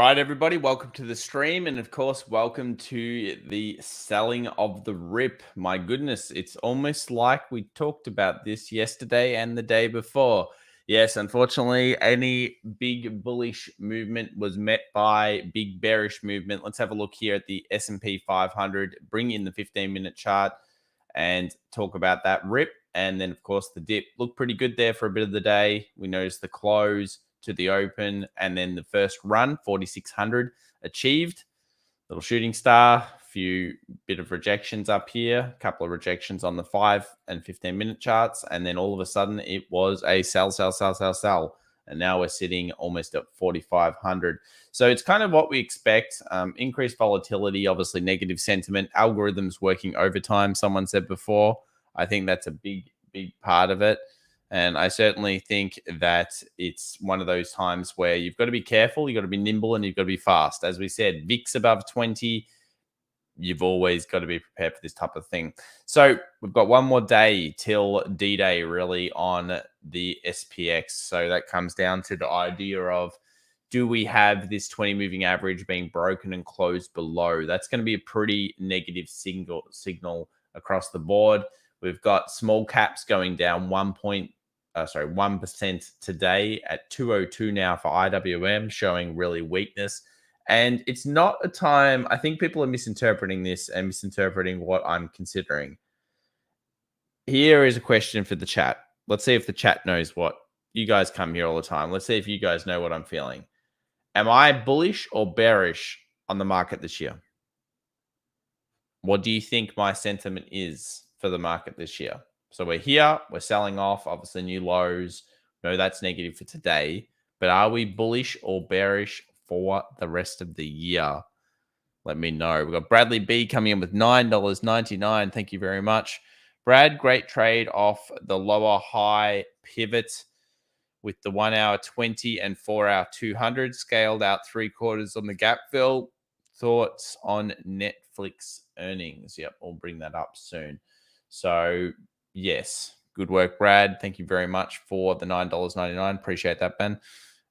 right, everybody, welcome to the stream. And of course, welcome to the selling of the rip. My goodness, it's almost like we talked about this yesterday and the day before. Yes, unfortunately, any big bullish movement was met by big bearish movement. Let's have a look here at the S&P 500, bring in the 15-minute chart and talk about that rip. And then, of course, the dip looked pretty good there for a bit of the day. We noticed the close to the open, and then the first run 4600 achieved. Little shooting star, few bit of rejections up here, a couple of rejections on the 5 and 15-minute charts, and then all of a sudden it was a sell, and now we're sitting almost at 4500. So it's kind of what we expect. Increased volatility, obviously negative sentiment, algorithms working overtime, someone said before. I think that's a big part of it. And I certainly think that it's one of those times where you've got to be careful, you've got to be nimble, and you've got to be fast. As we said, VIX above 20, you've always got to be prepared for this type of thing. So we've got one more day till D-Day really on the SPX. So that comes down to the idea of, do we have this 20 moving average being broken and closed below? That's going to be a pretty negative signal across the board. We've got small caps going down 1% today at 202 now for IWM, showing really weakness. And it's not a time, I think people are misinterpreting this and misinterpreting what I'm considering. Here is a question for the chat. Let's see if the chat knows what you guys come here all the time. Let's see if you guys know what I'm feeling. Am I bullish or bearish on the market this year? What do you think my sentiment is for the market this year? So we're here, we're selling off, obviously new lows. No, that's negative for today. But are we bullish or bearish for the rest of the year? Let me know. We've got Bradley B coming in with $9.99. Thank you very much. Brad, great trade off the lower high pivot with the 1 hour 20 and 4 hour 200, scaled out 3/4 on the gap fill. Thoughts on Netflix earnings? Yep, we'll bring that up soon. So yes, good work, Brad. Thank you very much for the $9.99. Appreciate that, Ben.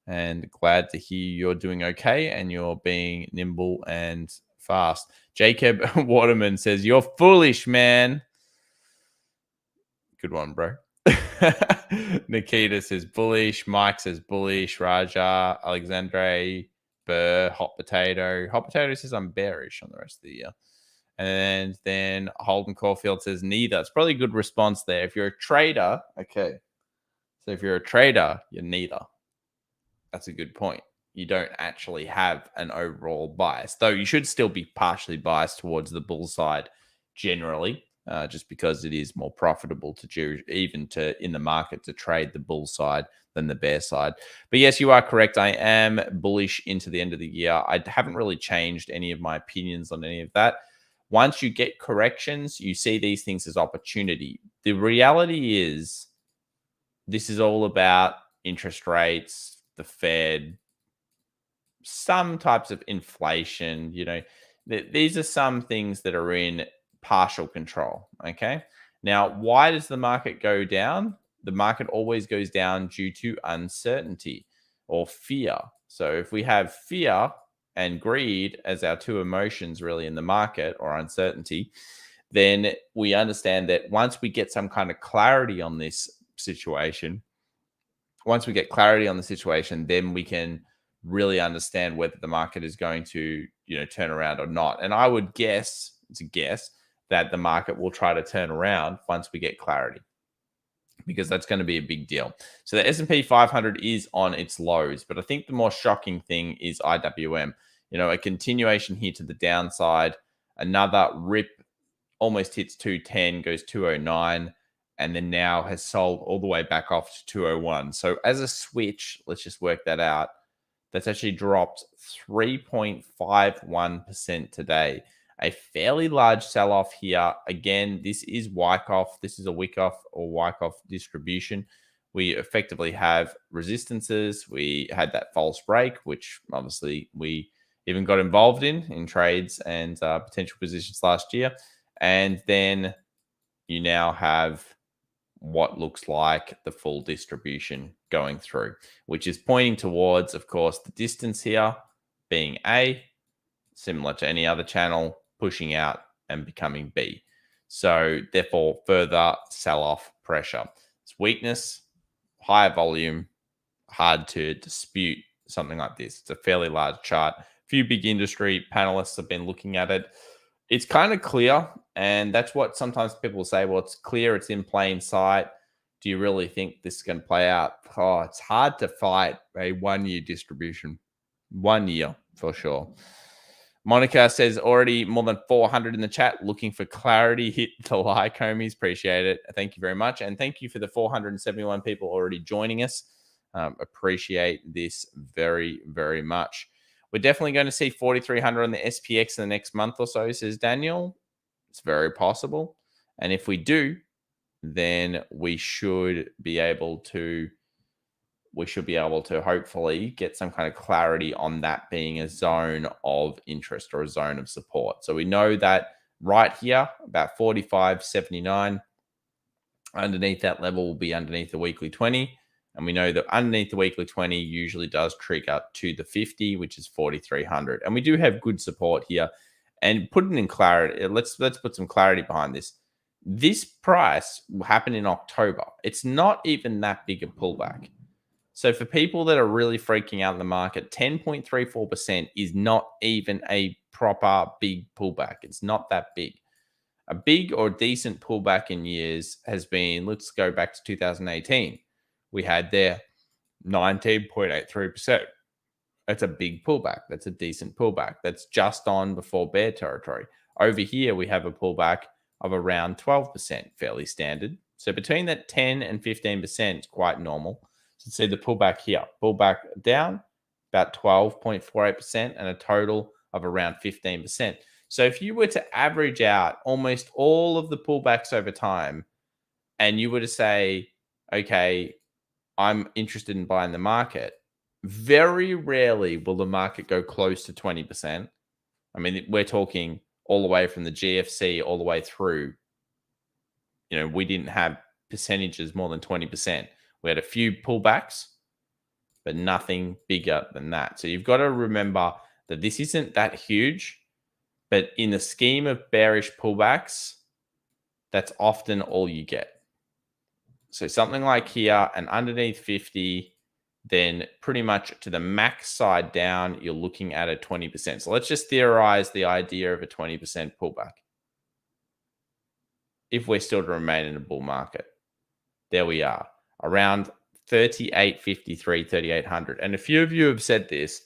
And glad to hear you're doing okay and you're being nimble and fast. Jacob Waterman says, you're foolish, man. Good one, bro. Nikita says bullish. Mike says bullish. Raja, Alexandre, Burr, Hot Potato. Hot Potato says I'm bearish on the rest of the year. And then Holden Caulfield says neither. It's probably a good response there. If you're a trader, okay. So if you're a trader, you're neither. That's a good point. You don't actually have an overall bias, though you should still be partially biased towards the bull side generally, just because it is more profitable in the market to trade the bull side than the bear side. But yes, you are correct. I am bullish into the end of the year. I haven't really changed any of my opinions on any of that. Once you get corrections, you see these things as opportunity. The reality is this is all about interest rates, the Fed, some types of inflation. You know, these are some things that are in partial control. Okay. Now, why does the market go down? The market always goes down due to uncertainty or fear. So if we have fear and greed as our two emotions really in the market, or uncertainty, then we understand that once we get some kind of clarity on this situation, then we can really understand whether the market is going to, turn around or not. And I would guess, it's a guess, that the market will try to turn around once we get clarity, because that's going to be a big deal. So the S&P 500 is on its lows, but I think the more shocking thing is IWM. A continuation here to the downside, another rip, almost hits 210, goes 209, and then now has sold all the way back off to 201. So as a switch, let's just work that out. That's actually dropped 3.51% today. A fairly large sell-off here. Again, this is Wyckoff. This is a Wyckoff or Wyckoff distribution. We effectively have resistances. We had that false break, which obviously we even got involved in trades and potential positions last year. And then you now have what looks like the full distribution going through, which is pointing towards, of course, the distance here being A, similar to any other channel, pushing out and becoming B. So therefore, further sell-off pressure. It's weakness, higher volume, hard to dispute something like this. It's a fairly large chart. A few big industry panelists have been looking at it. It's kind of clear, and that's what sometimes people say, well, it's clear, it's in plain sight. Do you really think this is going to play out? Oh, it's hard to fight a 1 year distribution. 1 year for sure. Monica says already more than 400 in the chat looking for clarity. Hit the like, homies. Appreciate it. Thank you very much. And thank you for the 471 people already joining us. Appreciate this very, very much. We're definitely going to see 4,300 on the SPX in the next month or so, says Daniel. It's very possible. And if we do, then we should be able to hopefully get some kind of clarity on that being a zone of interest or a zone of support. So we know that right here, about 45.79, underneath that level will be underneath the weekly 20. And we know that underneath the weekly 20 usually does trigger to the 50, which is 4,300. And we do have good support here. And putting in clarity, let's put some clarity behind this. This price happened in October. It's not even that big a pullback. So for people that are really freaking out in the market, 10.34% is not even a proper big pullback. It's not that big. A big or decent pullback in years has been, let's go back to 2018. We had there 19.83%. That's a big pullback. That's a decent pullback. That's just on before bear territory. Over here, we have a pullback of around 12%, fairly standard. So between that 10 and 15% is quite normal. So see the pullback here, pullback down about 12.48% and a total of around 15%. So if you were to average out almost all of the pullbacks over time and you were to say, okay, I'm interested in buying the market, very rarely will the market go close to 20%. I mean, we're talking all the way from the GFC all the way through. You know, we didn't have percentages more than 20%. We had a few pullbacks, but nothing bigger than that. So you've got to remember that this isn't that huge, but in the scheme of bearish pullbacks, that's often all you get. So something like here and underneath 50, then pretty much to the max side down, you're looking at a 20%. So let's just theorize the idea of a 20% pullback. If we're still to remain in a bull market, there we are. Around 3853, 3800. And a few of you have said this,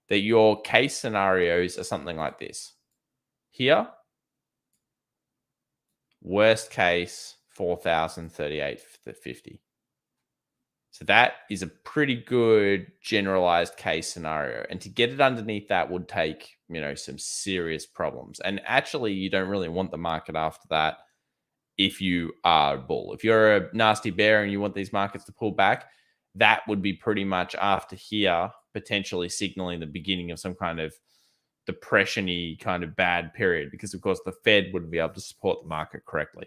that your case scenarios are something like this. Here, worst case, 4,038.50. So that is a pretty good generalized case scenario. And to get it underneath that would take, some serious problems. And actually, you don't really want the market after that. If you are a bull, if you're a nasty bear and you want these markets to pull back, that would be pretty much after here, potentially signaling the beginning of some kind of depression-y kind of bad period, because of course the Fed wouldn't be able to support the market correctly.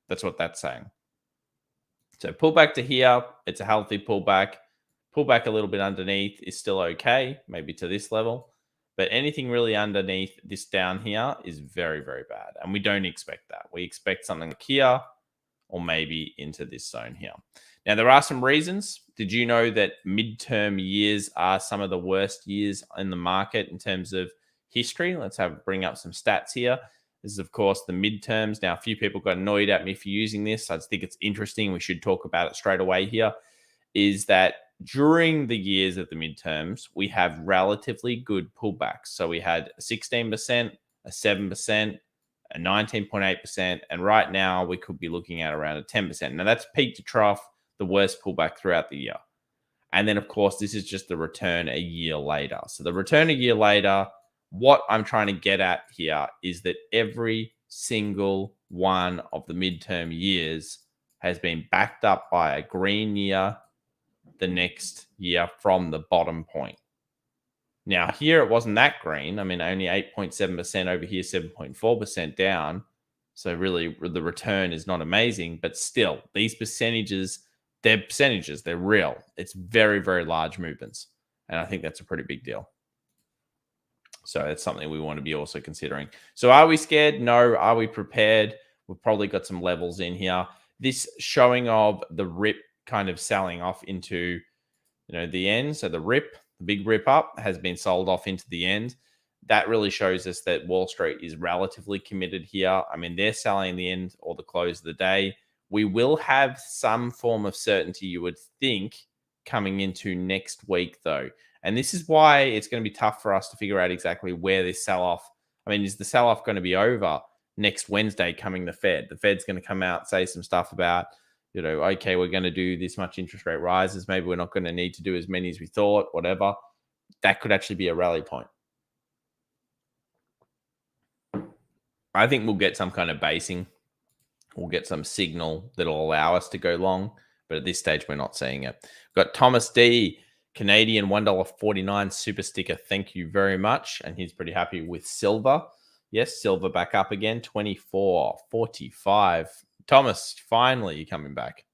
That's what that's saying. So pullback to here, it's a healthy pullback. Pullback a little bit underneath is still okay, maybe to this level. But anything really underneath this down here is very, very bad. And we don't expect that. We expect something like here or maybe into this zone here. Now, there are some reasons. Did you know that midterm years are some of the worst years in the market in terms of history? Let's bring up some stats here. This is, of course, the midterms. Now, a few people got annoyed at me for using this. I just think it's interesting. We should talk about it straight away here. Is that during the years of the midterms, we have relatively good pullbacks. So we had a 16%, a 7%, a 19.8%, and right now we could be looking at around a 10%. Now that's peak to trough, the worst pullback throughout the year. And then, of course, this is just the return a year later. So the return a year later, what I'm trying to get at here is that every single one of the midterm years has been backed up by a green year the next year from the bottom point. Now, here it wasn't that green. I mean, only 8.7% over here, 7.4% down. So really, the return is not amazing. But still, these percentages, they're real. It's very, very large movements. And I think that's a pretty big deal. So that's something we want to be also considering. So are we scared? No. Are we prepared? We've probably got some levels in here. This showing of the rip kind of selling off into, the end. So the rip, the big rip up has been sold off into the end. That really shows us that Wall Street is relatively committed here. I mean, they're selling the end or the close of the day. We will have some form of certainty, you would think, coming into next week, though. And this is why it's going to be tough for us to figure out exactly where this sell off. I mean, is the sell off going to be over next Wednesday coming the Fed? The Fed's going to come out, say some stuff about, okay, we're going to do this much interest rate rises. Maybe we're not going to need to do as many as we thought, whatever. That could actually be a rally point. I think we'll get some kind of basing. We'll get some signal that'll allow us to go long. But at this stage, we're not seeing it. We've got Thomas D, Canadian $1.49 super sticker. Thank you very much. And he's pretty happy with silver. Yes, silver back up again, 24.45. Thomas, finally, you're coming back.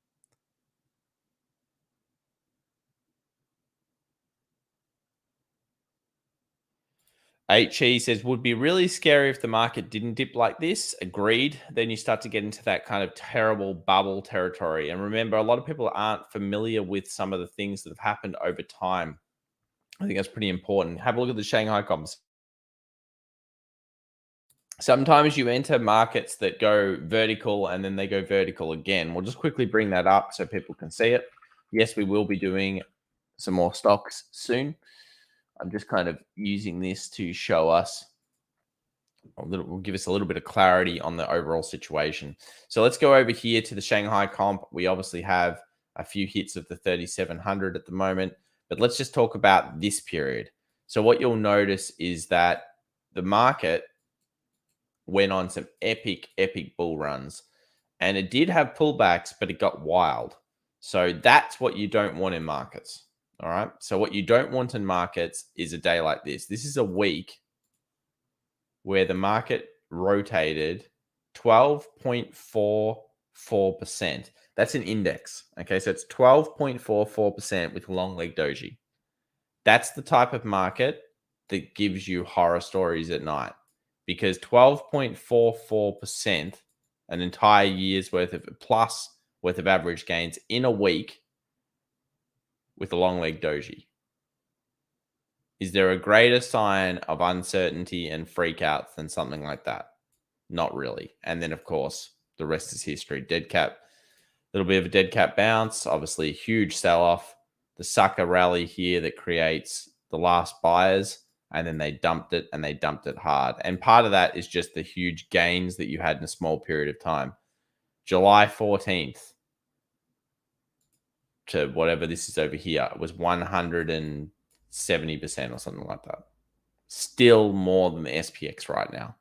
HE says, would be really scary if the market didn't dip like this. Agreed. Then you start to get into that kind of terrible bubble territory. And remember, a lot of people aren't familiar with some of the things that have happened over time. I think that's pretty important. Have a look at the Shanghai comps. Sometimes you enter markets that go vertical and then they go vertical again. We'll just quickly bring that up so people can see it. Yes, we will be doing some more stocks soon. I'm just kind of using this to show us will give us a little bit of clarity on the overall situation. So let's go over here to the Shanghai comp. We obviously have a few hits of the 3,700 at the moment, but let's just talk about this period. So what you'll notice is that the market went on some epic bull runs, and it did have pullbacks, but it got wild. So that's what you don't want in markets. All right. So what you don't want in markets is a day like this. This is a week where the market rotated 12.44%. That's an index. Okay. So it's 12.44% with long leg doji. That's the type of market that gives you horror stories at night, because 12.44%, an entire year's worth of average gains in a week with a long leg doji. Is there a greater sign of uncertainty and freakouts than something like that? Not really. And then, of course, the rest is history. Dead cat, little bit of a dead cat bounce. Obviously, a huge sell-off. The sucker rally here that creates the last buyers, and then they dumped it, and they dumped it hard. And part of that is just the huge gains that you had in a small period of time. July 14th to whatever this is over here, it was 170% or something like that. Still more than the SPX right now.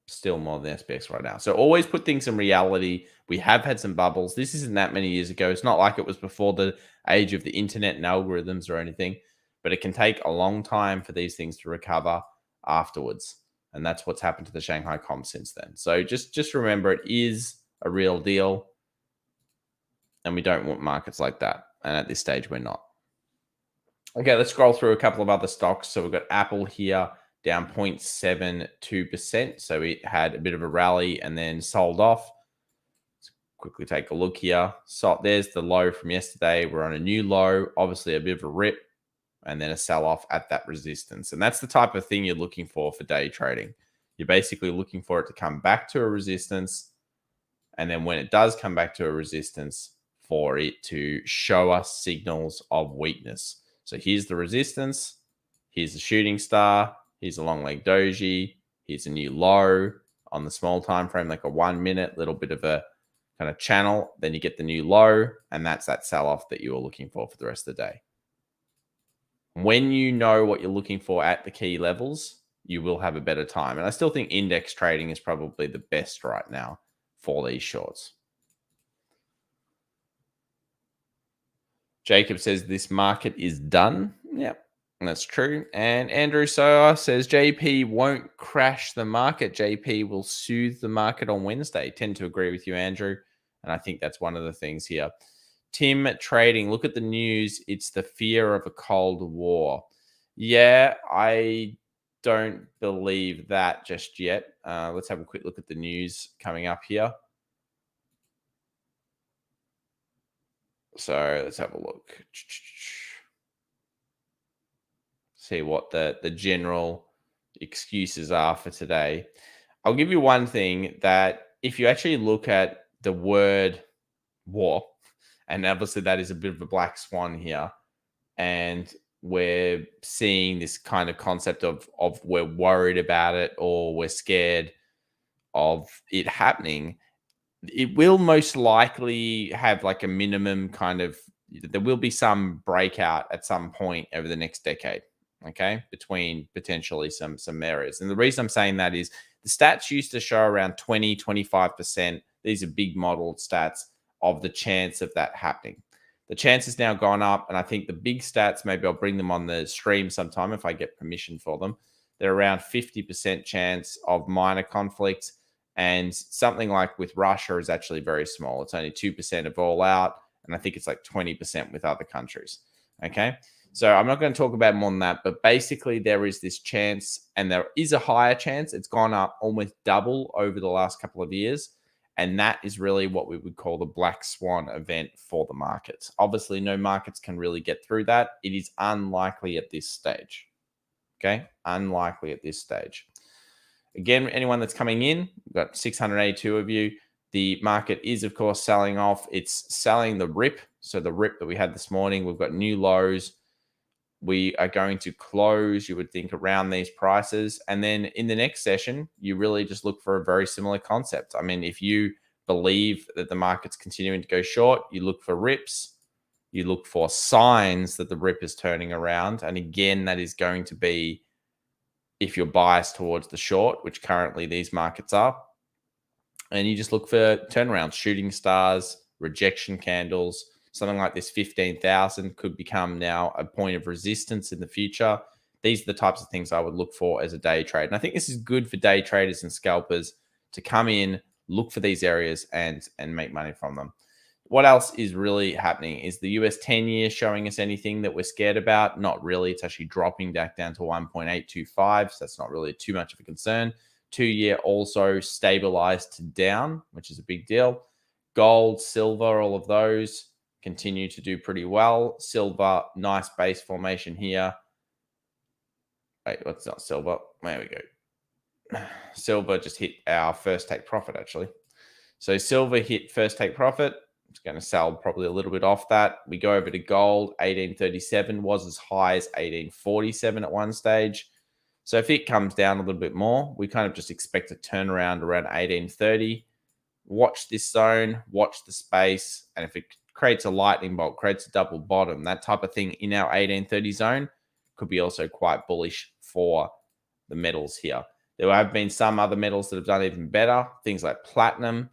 Still more than SPX right now. So always put things in reality. We have had some bubbles. This isn't that many years ago. It's not like it was before the age of the internet and algorithms or anything, but it can take a long time for these things to recover afterwards. And that's what's happened to the Shanghai comp since then. So just remember, it is a real deal, and we don't want markets like that. And at this stage, we're not. Okay, let's scroll through a couple of other stocks. So we've got Apple here, down 0.72%. So it had a bit of a rally and then sold off. Let's quickly take a look here. So there's the low from yesterday. We're on a new low, obviously a bit of a rip, and then a sell-off at that resistance. And that's the type of thing you're looking for day trading. You're basically looking for it to come back to a resistance. And then when it does come back to a resistance, for it to show us signals of weakness. So here's the resistance. Here's the shooting star. Here's a long leg doji. Here's a new low on the small time frame, like a 1 minute, little bit of a kind of channel. Then you get the new low, and that's that sell-off that you were looking for the rest of the day. When you know what you're looking for at the key levels, you will have a better time. And I still think index trading is probably the best right now for these shorts. Jacob says this market is done. Yep, that's true. And Andrew Soa says JP won't crash the market. JP will soothe the market on Wednesday. Tend to agree with you, Andrew. And I think that's one of the things here. Tim trading. Look at the news. It's the fear of a Cold War. Yeah, I don't believe that just yet. Let's have a quick look at the news coming up here. So let's have a look. See what the general excuses are for today. I'll give you one thing, that if you actually look at the word war, and obviously that is a bit of a black swan here, and we're seeing this kind of concept of we're worried about it or we're scared of it happening, it will most likely have like a minimum kind of, there will be some breakout at some point over the next decade, okay, between potentially some areas. And the reason I'm saying that is the stats used to show around 20-25%. These are big modeled stats of the chance of that happening. The chance has now gone up, and I think the big stats, maybe I'll bring them on the stream sometime if I get permission for them. They're around 50% chance of minor conflicts, and something like with Russia is actually very small. It's only 2% of all out, and I think it's like 20% with other countries. Okay, so I'm not going to talk about more than that, but basically there is this chance, and there is a higher chance. It's gone up almost double over the last couple of years. And that is really what we would call the black swan event for the markets. Obviously, no markets can really get through that. It is unlikely at this stage. Okay, unlikely at this stage. Again, anyone that's coming in, we've got 682 of you. The market is, of course, selling off. It's selling the rip. So the rip that we had this morning, we've got new lows. We are going to close, you would think, around these prices. And then in the next session, you really just look for a very similar concept. I mean, if you believe that the market's continuing to go short, you look for rips. You look for signs that the rip is turning around. And again, that is going to be if you're biased towards the short, which currently these markets are. And you just look for turnarounds, shooting stars, rejection candles. Something like this 15,000 could become now a point of resistance in the future. These are the types of things I would look for as a day trade. And I think this is good for day traders and scalpers to come in, look for these areas and make money from them. What else is really happening? Is the US 10-year showing us anything that we're scared about? Not really. It's actually dropping back down to 1.825. So that's not really too much of a concern. 2-year also stabilized down, which is a big deal. Gold, silver, all of those continue to do pretty well. Silver, nice base formation here. Wait, what's not silver? There we go. Silver just hit our first take profit, actually. So silver hit first take profit. It's going to sell probably a little bit off that. We go over to gold. 1837 was as high as 1847 at one stage. So if it comes down a little bit more, we kind of just expect a turnaround around 1830. Watch this zone, watch the space, and if it creates a lightning bolt, creates a double bottom, that type of thing in our 1830 zone could be also quite bullish for the metals here. There have been some other metals that have done even better. Things like platinum,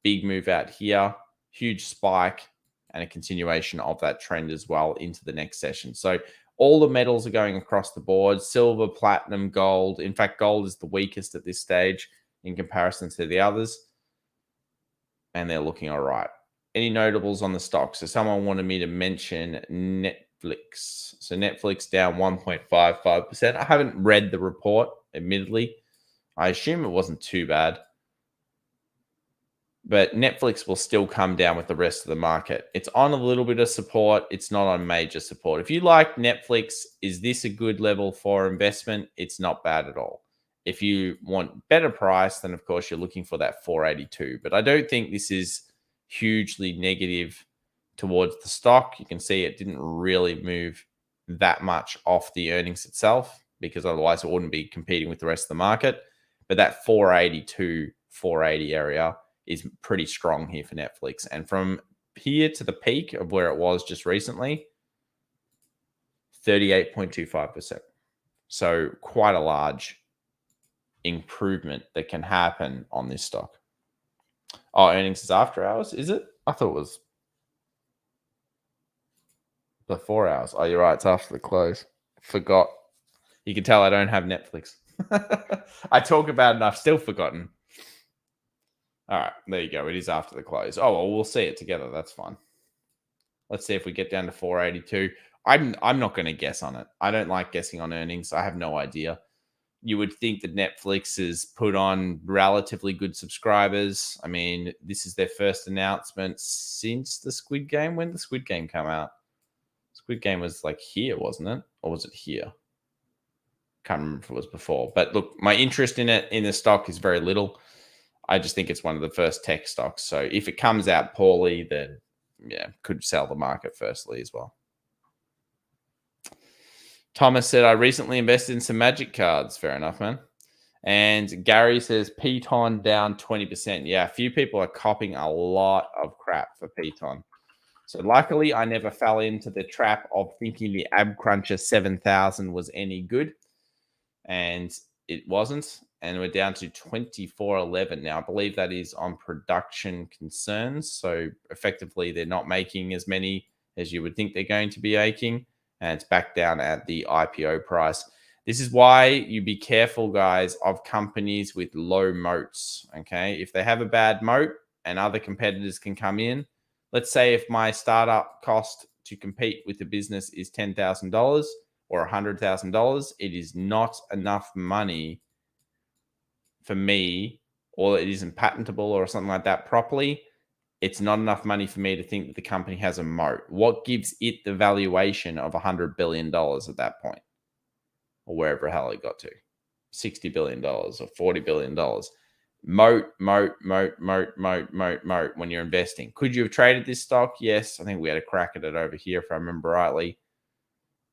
big move out here, huge spike, and a continuation of that trend as well into the next session. So all the metals are going across the board: silver, platinum, gold. In fact, gold is the weakest at this stage in comparison to the others, and they're looking all right. Any notables on the stock? So someone wanted me to mention Netflix. So Netflix down 1.55%. I haven't read the report, admittedly. I assume it wasn't too bad. But Netflix will still come down with the rest of the market. It's on a little bit of support. It's not on major support. If you like Netflix, is this a good level for investment? It's not bad at all. If you want better price, then of course you're looking for that 482. But I don't think this is hugely negative towards the stock. You can see it didn't really move that much off the earnings itself, because otherwise it wouldn't be competing with the rest of the market. But that 482, 480 area is pretty strong here for Netflix. And from here to the peak of where it was just recently, 38.25%. So quite a large improvement that can happen on this stock. Oh, earnings is after hours, is it? I thought it was before hours. Oh, you're right. It's after the close. Forgot. You can tell I don't have Netflix. I talk about it and I've still forgotten. All right, there you go. It is after the close. Oh, well, we'll see it together. That's fine. Let's see if we get down to 482. I'm not going to guess on it. I don't like guessing on earnings. I have no idea. You would think that Netflix has put on relatively good subscribers. I mean, this is their first announcement since the Squid Game. When did the Squid Game come out? Squid Game was like here, wasn't it? Or was it here? Can't remember if it was before. But look, my interest in it, in the stock, is very little. I just think it's one of the first tech stocks. So if it comes out poorly, then yeah, could sell the market firstly as well. Thomas said, I recently invested in some magic cards. Fair enough, man. And Gary says, Piton down 20%. Yeah, a few people are copping a lot of crap for Piton. So luckily, I never fell into the trap of thinking the Ab Cruncher 7000 was any good. And it wasn't. And we're down to 24.11 now. I believe that is on production concerns. So effectively, they're not making as many as you would think they're going to be making. And it's back down at the IPO price. This is why you be careful, guys, of companies with low moats. Okay. If they have a bad moat and other competitors can come in, let's say if my startup cost to compete with the business is $10,000 or $100,000, it is not enough money for me, or it isn't patentable or something like that properly. It's not enough money for me to think that the company has a moat. What gives it the valuation of $100 billion at that point? Or wherever the hell it got to, $60 billion or $40 billion. Moat when you're investing. Could you have traded this stock? Yes. I think we had a crack at it over here, if I remember rightly.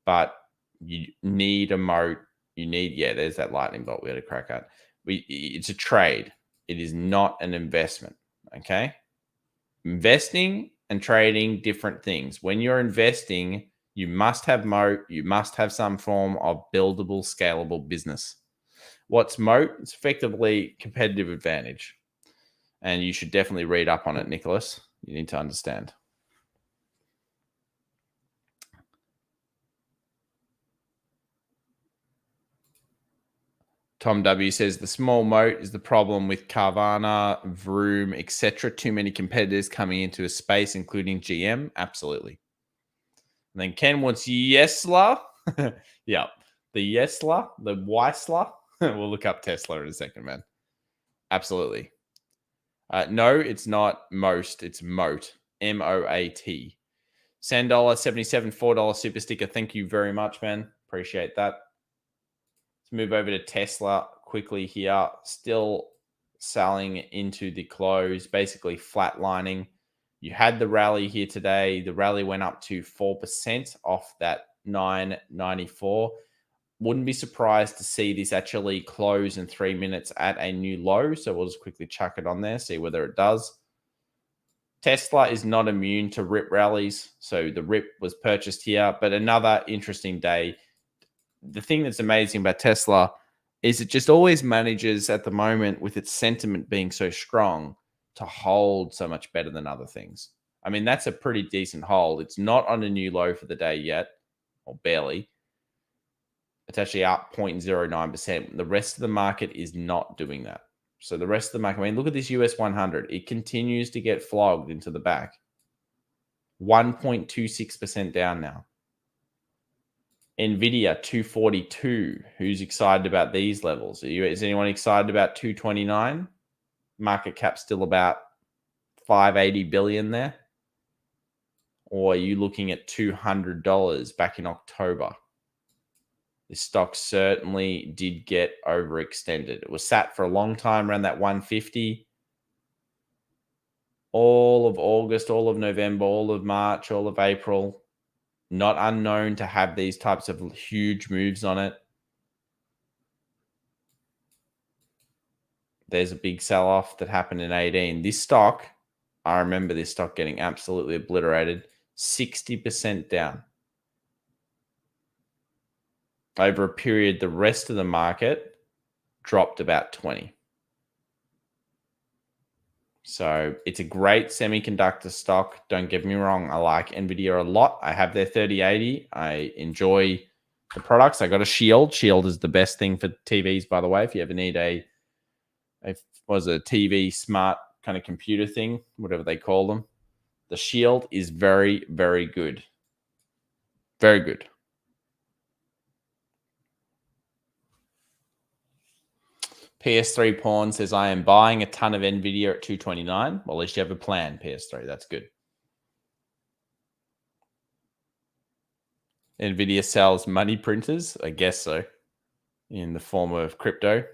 But you need a moat. You need, yeah, there's that lightning bolt we had a crack at. It's a trade. It is not an investment. Okay. Investing and trading, different things. When you're investing, you must have moat. You must have some form of buildable, scalable business. What's moat? It's effectively competitive advantage. And you should definitely read up on it, Nicholas. You need to understand. Tom W says the small moat is the problem with Carvana, Vroom, etc. Too many competitors coming into a space, including GM. Absolutely. And then Ken wants Yesla. Yeah, the Yesla, the Weissler. We'll look up Tesla in a second, man. Absolutely. No, it's not most. It's moat. M-O-A-T. Sandola 77 $4 super sticker. Thank you very much, man. Appreciate that. Let's move over to Tesla quickly here. Still selling into the close, basically flatlining. You had the rally here today. The rally went up to 4% off that 994. Wouldn't be surprised to see this actually close in 3 minutes at a new low. So we'll just quickly chuck it on there, see whether it does. Tesla is not immune to rip rallies. So the rip was purchased here, but another interesting day. The thing that's amazing about Tesla is it just always manages at the moment, with its sentiment being so strong, to hold so much better than other things. I mean, that's a pretty decent hold. It's not on a new low for the day yet, or barely. It's actually up 0.09%. The rest of the market is not doing that. So the rest of the market, I mean, look at this US 100. It continues to get flogged into the back. 1.26% down now. Nvidia 242. Who's excited about these levels? Is anyone excited about 229? Market cap still about 580 billion there. Or are you looking at $200 back in October? This stock certainly did get overextended. It was sat for a long time around that 150. All of August, all of November, all of March, all of April. Not unknown to have these types of huge moves on it. There's a big sell-off that happened in 18. This stock, I remember this stock getting absolutely obliterated. 60% down. Over a period, the rest of the market dropped about 20. So it's a great semiconductor stock. Don't get me wrong. I like Nvidia a lot. I have their 3080. I enjoy the products. I got a Shield. Shield is the best thing for TVs, by the way. If you ever need a TV smart kind of computer thing, whatever they call them. The shield is very, very good. Very good. PS3 Pawn says, I am buying a ton of NVIDIA at 229. Well, at least you have a plan, PS3. That's good. NVIDIA sells money printers. I guess so. In the form of crypto.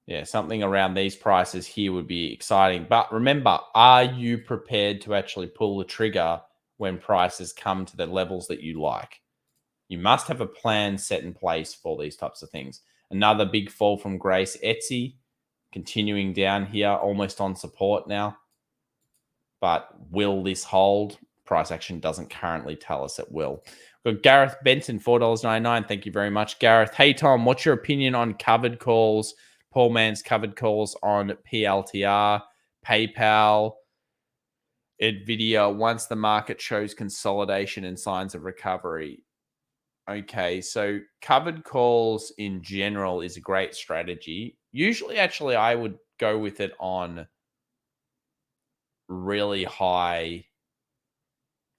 Yeah, something around these prices here would be exciting. But remember, are you prepared to actually pull the trigger when prices come to the levels that you like? You must have a plan set in place for these types of things. Another big fall from grace. Etsy continuing down here, almost on support now. But will this hold? Price action doesn't currently tell us it will. We've got Gareth Benton, $4.99. Thank you very much, Gareth. Hey, Tom, what's your opinion on covered calls? Paul Mann's covered calls on PLTR, PayPal, NVIDIA, once the market shows consolidation and signs of recovery. Okay, so covered calls in general is a great strategy. Usually, actually, I would go with it on really high.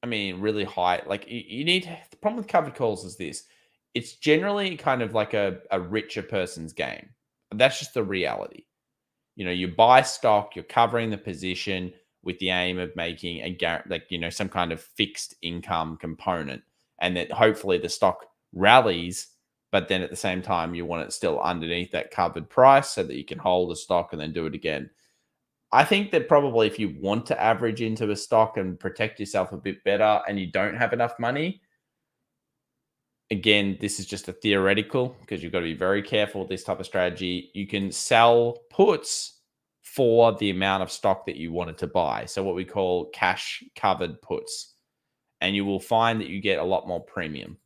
Really high. Like you need, the problem with covered calls is this. It's generally kind of like a richer person's game. That's just the reality. You buy stock, you're covering the position with the aim of making some kind of fixed income component, and that hopefully the stock rallies, but then at the same time you want it still underneath that covered price so that you can hold the stock and then do it again. I think that probably if you want to average into a stock and protect yourself a bit better and you don't have enough money, again, this is just a theoretical because you've got to be very careful with this type of strategy. You can sell puts for the amount of stock that you wanted to buy. So what we call cash covered puts. And you will find that you get a lot more premium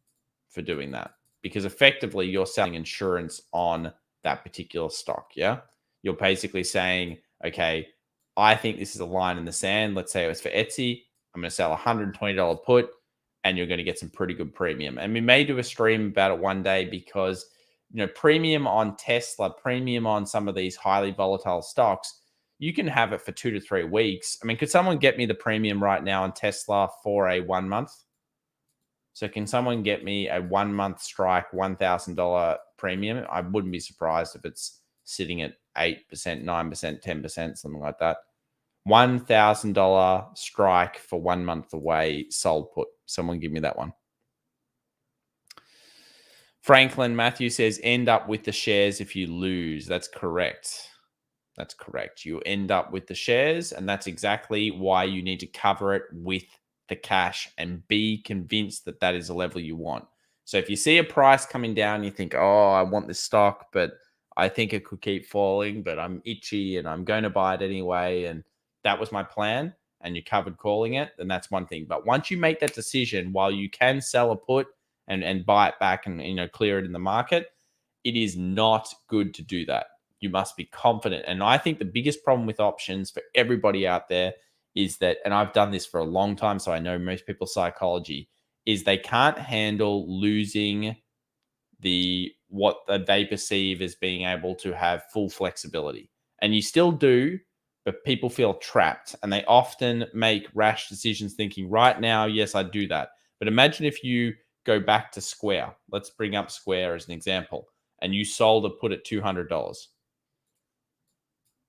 for doing that because effectively you're selling insurance on that particular stock. Yeah. You're basically saying, okay, I think this is a line in the sand. Let's say it was for Etsy. I'm going to sell a $120 put and you're going to get some pretty good premium. And we may do a stream about it one day because, premium on Tesla, premium on some of these highly volatile stocks, you can have it for 2 to 3 weeks. Could someone get me the premium right now on Tesla for a 1 month? So can someone get me a 1 month strike, $1,000 premium? I wouldn't be surprised if it's sitting at 8%, 9%, 10%, something like that. $1,000 strike for 1 month away sold put. Someone give me that one. Franklin Matthew says, end up with the shares if you lose. That's correct. That's correct. You end up with the shares, and that's exactly why you need to cover it with the cash and be convinced that that is a level you want. So if you see a price coming down, you think, oh, I want this stock, but I think it could keep falling, but I'm itchy and I'm going to buy it anyway. And that was my plan, and you covered calling it, then that's one thing. But once you make that decision, while you can sell a put and buy it back and clear it in the market, it is not good to do that. You must be confident. And I think the biggest problem with options for everybody out there is that, and I've done this for a long time, so I know most people's psychology, is they can't handle losing what they perceive as being able to have full flexibility. And you still do, but people feel trapped and they often make rash decisions thinking, right now, yes, I do that. But imagine if you go back to Square. Let's bring up Square as an example. And you sold a put at $200.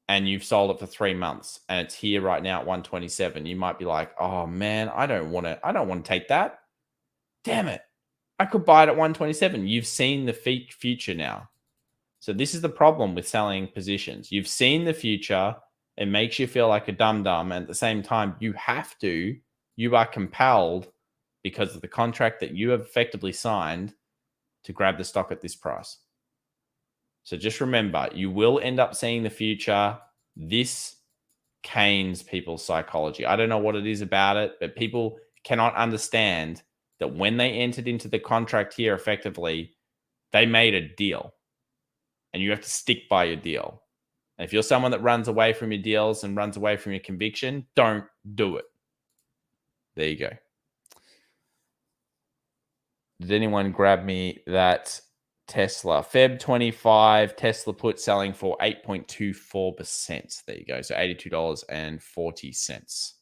And you've sold it for 3 months and it's here right now at 127. You might be like, oh man, I don't want to take that. Damn it. I could buy it at 127. You've seen the future now. So this is the problem with selling positions. You've seen the future. It makes you feel like a dum-dum. And at the same time, you are compelled because of the contract that you have effectively signed to grab the stock at this price. So just remember, you will end up seeing the future. This canes people's psychology. I don't know what it is about it, but people cannot understand that when they entered into the contract here, effectively, they made a deal. And you have to stick by your deal. And if you're someone that runs away from your deals and runs away from your conviction, don't do it. There you go. Did anyone grab me that Tesla? Feb 25, Tesla put selling for 8.24%. There you go. So $82.40.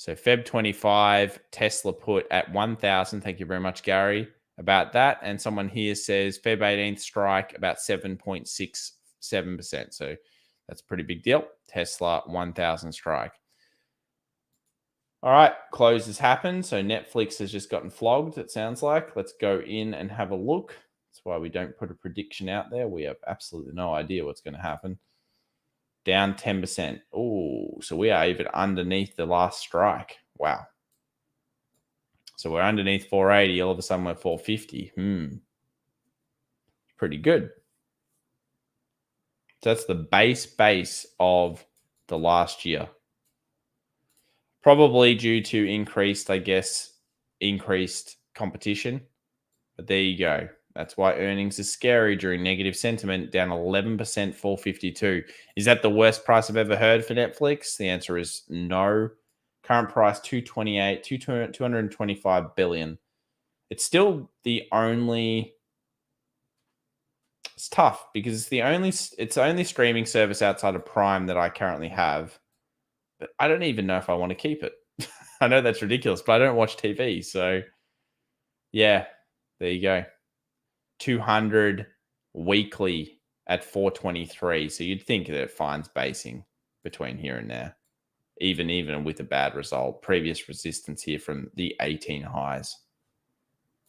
So Feb 25, Tesla put at 1,000. Thank you very much, Gary, about that. And someone here says Feb 18th strike about 7.67%. So that's a pretty big deal. Tesla 1,000 strike. All right, close has happened. So Netflix has just gotten flogged, it sounds like. Let's go in and have a look. That's why we don't put a prediction out there. We have absolutely no idea what's going to happen. Down 10%. Oh, so we are even underneath the last strike. Wow. So we're underneath 480. All of a sudden we're 450. Pretty good. So that's the base of the last year. Probably due to increased competition. But there you go. That's why earnings are scary during negative sentiment, down 11%, 452. Is that the worst price I've ever heard for Netflix? The answer is no. Current price, 225 billion. It's still the only... It's tough because it's the only streaming service outside of Prime that I currently have. But I don't even know if I want to keep it. I know that's ridiculous, but I don't watch TV. So, yeah, there you go. 200 weekly at 423. So you'd think that it finds basing between here and there, even with a bad result. Previous resistance here from the 18 highs.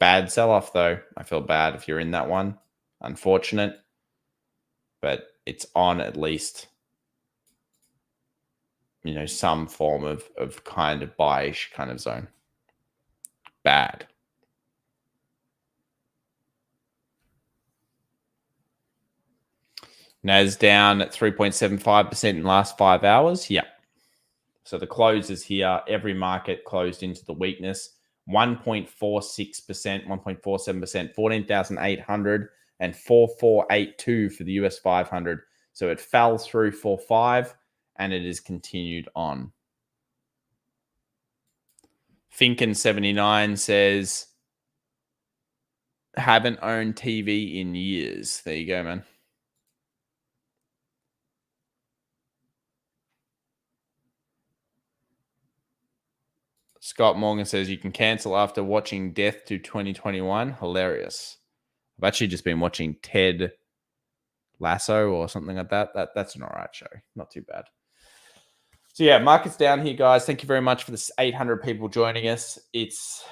Bad sell-off, though. I feel bad if you're in that one. Unfortunate. But it's on at least, some form of kind of buyish kind of zone. Bad. Nas down at 3.75% in the last 5 hours. Yeah. So the closes here, every market closed into the weakness. 1.46%, 1.47%, 14,800 and 4482 for the US 500. So it fell through 45 and it has continued on. Finken79 says, haven't owned TV in years. There you go, man. Scott Morgan says you can cancel after watching Death to 2021. Hilarious. I've actually just been watching Ted Lasso or something like that. That's an all right show. Not too bad. So yeah, market's down here, guys. Thank you very much for this 800 people joining us. It's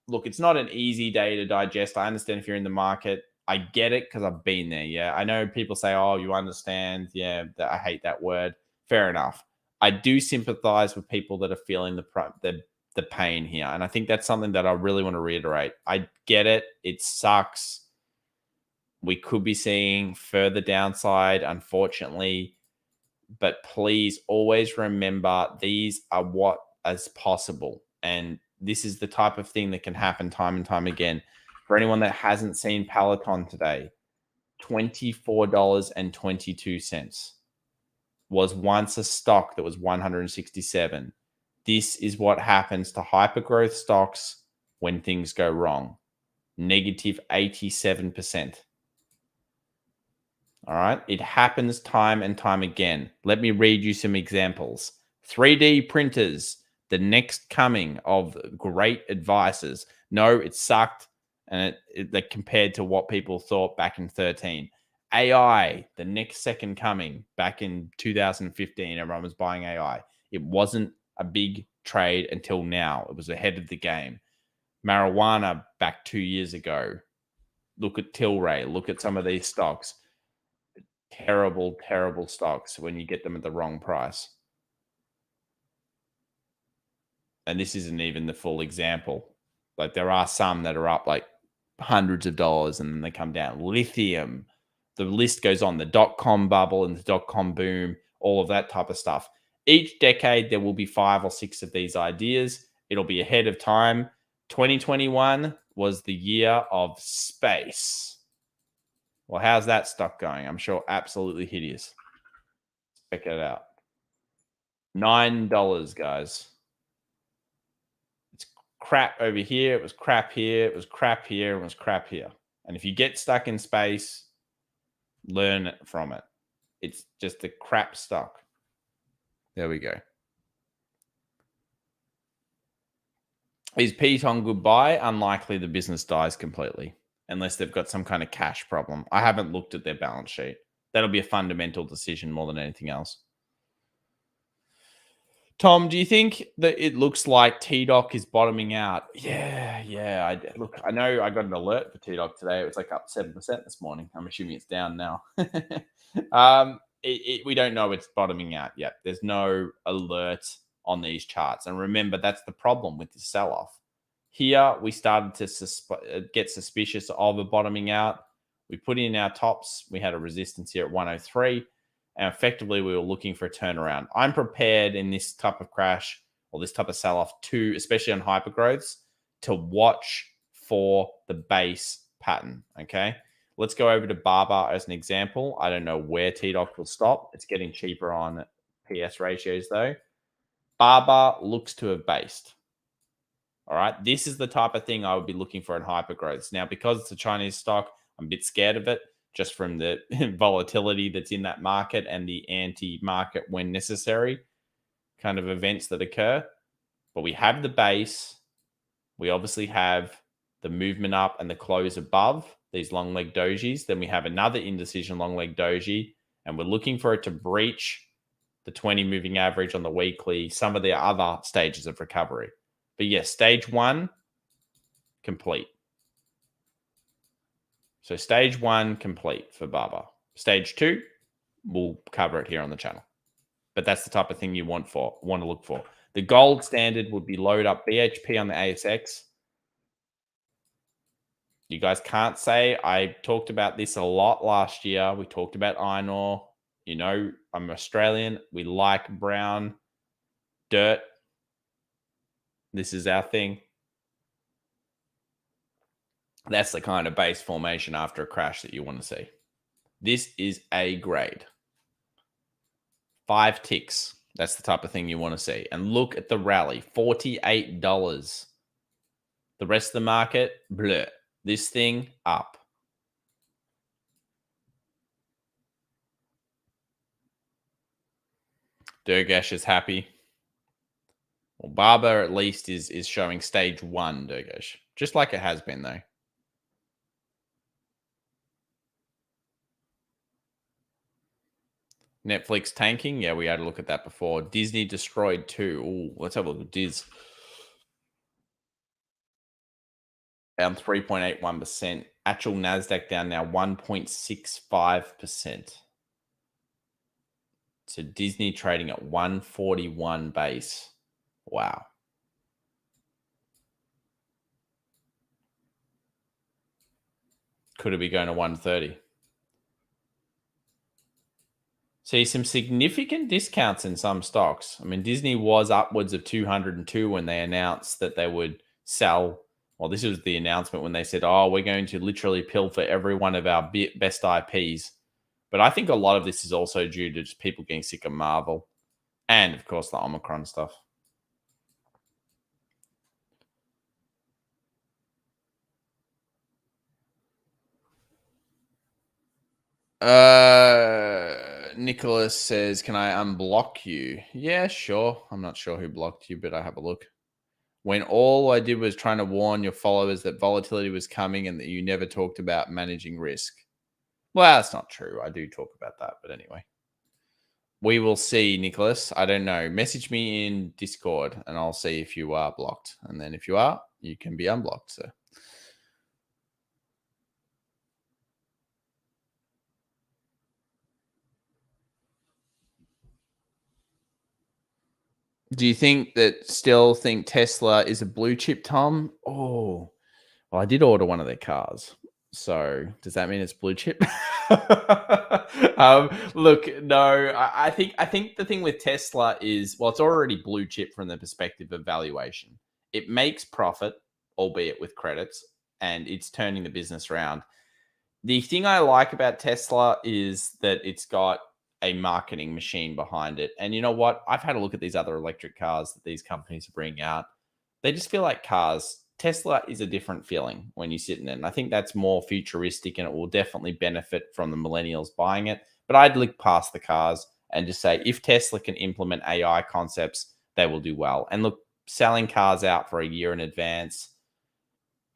not an easy day to digest. I understand if you're in the market. I get it because I've been there. Yeah, I know people say, "Oh, you understand." Yeah, I hate that word. Fair enough. I do sympathize with people that are feeling the pain here, and I think that's something that I really want to reiterate. I get it. It sucks. We could be seeing further downside, unfortunately, but please always remember these are what is possible, and this is the type of thing that can happen time and time again. For anyone that hasn't seen Peloton today, $24.22 was once a stock that was 167. This is what happens to hypergrowth stocks when things go wrong. Negative 87%. All right. It happens time and time again. Let me read you some examples. 3D printers, the next coming of great advices. No, it sucked. And it compared to what people thought back in 13. AI, the next second coming. Back in 2015, everyone was buying AI. It wasn't a big trade until now. It was ahead of the game. Marijuana back 2 years ago. Look at Tilray. Look at some of these stocks. Terrible, terrible stocks when you get them at the wrong price. And this isn't even the full example. Like there are some that are up like hundreds of dollars and then they come down. Lithium, the list goes on. The dot-com bubble and the dot-com boom, all of that type of stuff. Each decade, there will be 5 or 6 of these ideas. It'll be ahead of time. 2021 was the year of space. Well, how's that stock going? I'm sure absolutely hideous. Check it out. $9, guys. It's crap over here. It was crap here. It was crap here. It was crap here. And if you get stuck in space, learn from it. It's just a crap stock. There we go. Is Pete on goodbye? Unlikely the business dies completely unless they've got some kind of cash problem. I haven't looked at their balance sheet. That'll be a fundamental decision more than anything else. Tom, do you think that it looks like TDOC is bottoming out? Yeah. Look, I know I got an alert for TDOC today. It was like up 7% this morning. I'm assuming it's down now. We don't know it's bottoming out yet. There's no alert on these charts. And remember, that's the problem with the sell-off. Here, we started to get suspicious of a bottoming out. We put in our tops. We had a resistance here at 103. And effectively, we were looking for a turnaround. I'm prepared in this type of crash or this type of sell-off to, especially on hypergrowths, to watch for the base pattern, okay? Let's go over to Baba as an example. I don't know where TDOC will stop. It's getting cheaper on PS ratios, though. Baba looks to have based. All right, this is the type of thing I would be looking for in hypergrowths. Now, because it's a Chinese stock, I'm a bit scared of it just from the volatility that's in that market and the anti-market when necessary kind of events that occur. But we have the base. We obviously have the movement up and the close above these long leg dojis. Then we have another indecision long leg doji, and we're looking for it to breach the 20 moving average on the weekly, some of the other stages of recovery. But yes, stage one, complete. So stage one, complete for Baba. Stage two, we'll cover it here on the channel. But that's the type of thing you want to look for. The gold standard would be load up BHP on the ASX. You guys can't say I talked about this a lot last year. We talked about iron ore. You know, I'm Australian. We like brown dirt. This is our thing. That's the kind of base formation after a crash that you want to see. This is A grade. 5 ticks. That's the type of thing you want to see. And look at the rally, $48. The rest of the market, bleh. This thing, up. Durgesh is happy. Well, Barber at least is showing stage one, Durgesh. Just like it has been, though. Netflix tanking. Yeah, we had a look at that before. Disney destroyed too. Ooh, let's have a look at Diz. Down 3.81%. Actual Nasdaq down now 1.65%. So Disney trading at 141 base. Wow. Could it be going to 130? See some significant discounts in some stocks. I mean, Disney was upwards of 202 when they announced that they would sell. Well, this was the announcement when they said, oh, we're going to literally pilfer every one of our best IPs. But I think a lot of this is also due to just people getting sick of Marvel and, of course, the Omicron stuff. Nicholas says, can I unblock you? Yeah, sure. I'm not sure who blocked you, but I have a look. When all I did was trying to warn your followers that volatility was coming and that you never talked about managing risk. Well, that's not true. I do talk about that, but anyway. We will see, Nicholas. I don't know. Message me in Discord and I'll see if you are blocked. And then if you are, you can be unblocked, sir. Do you think Tesla is a blue chip, Tom? Oh, well, I did order one of their cars. So does that mean it's blue chip? Look, no, I think the thing with Tesla is, well, it's already blue chip from the perspective of valuation. It makes profit, albeit with credits, and it's turning the business around. The thing I like about Tesla is that it's got a marketing machine behind it. And you know what? I've had a look at these other electric cars that these companies are bringing out. They just feel like cars. Tesla is a different feeling when you sit in it. And I think that's more futuristic and it will definitely benefit from the millennials buying it. But I'd look past the cars and just say, if Tesla can implement AI concepts, they will do well. And look, selling cars out for a year in advance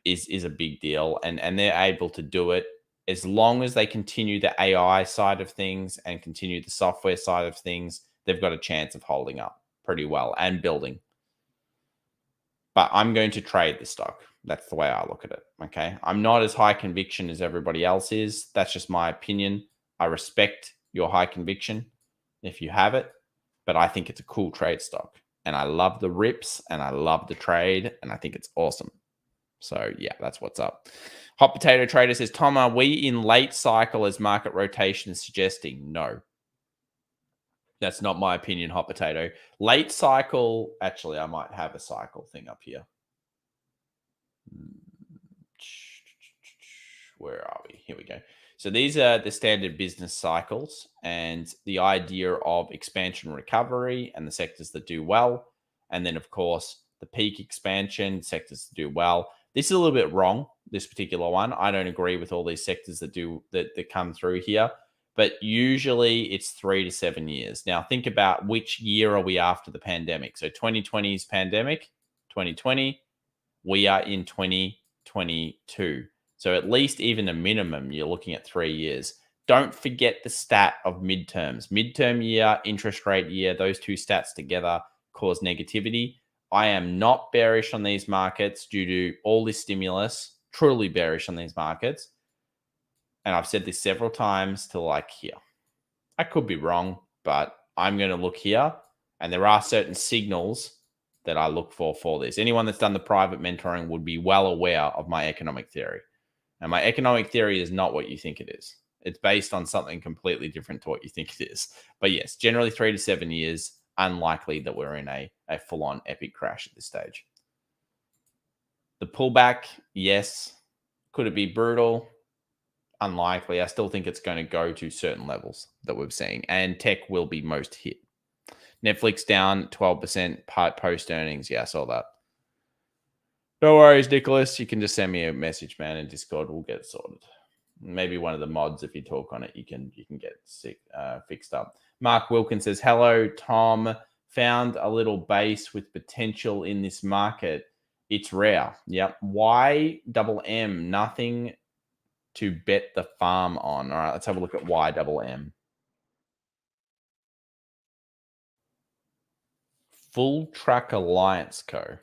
is a big deal, and they're able to do it as long as they continue the AI side of things and continue the software side of things. They've got a chance of holding up pretty well and building. But I'm going to trade the stock. That's the way I look at it. Okay. I'm not as high conviction as everybody else is. That's just my opinion. I respect your high conviction if you have it, but I think it's a cool trade stock. And I love the rips and I love the trade and I think it's awesome. So yeah, that's what's up. Hot Potato Trader says, Tom, are we in late cycle as market rotation is suggesting? No. That's not my opinion, Hot Potato. Late cycle, actually, I might have a cycle thing up here. Where are we? Here we go. So these are the standard business cycles and the idea of expansion recovery and the sectors that do well. And then, of course, the peak expansion, sectors that do well. This is a little bit wrong, this particular one. I don't agree with all these sectors that come through here. But usually it's 3 to 7 years. Now, think about which year are we after the pandemic. So 2020's pandemic, 2020, we are in 2022. So at least even a minimum, you're looking at 3 years. Don't forget the stat of midterms. Midterm year, interest rate year, those two stats together cause negativity. I am not bearish on these markets due to all this stimulus, truly bearish on these markets. And I've said this several times to like here. I could be wrong, but I'm going to look here. And there are certain signals that I look for this. Anyone that's done the private mentoring would be well aware of my economic theory. And my economic theory is not what you think it is. It's based on something completely different to what you think it is. But yes, generally 3 to 7 years, unlikely that we're in a full-on epic crash at this stage. The pullback, yes. Could it be brutal? Unlikely. I still think it's going to go to certain levels that we're seeing, and tech will be most hit. Netflix down 12% post earnings. Yeah, I saw that. No worries, Nicholas. You can just send me a message, man, in Discord. We'll get it sorted. Maybe one of the mods, if you talk on it, you can get fixed up. Mark Wilkins says, hello, Tom. Found a little base with potential in this market. It's rare. Yep. Y double M, nothing to bet the farm on. All right, let's have a look at Y double M. Full Truck Alliance Co.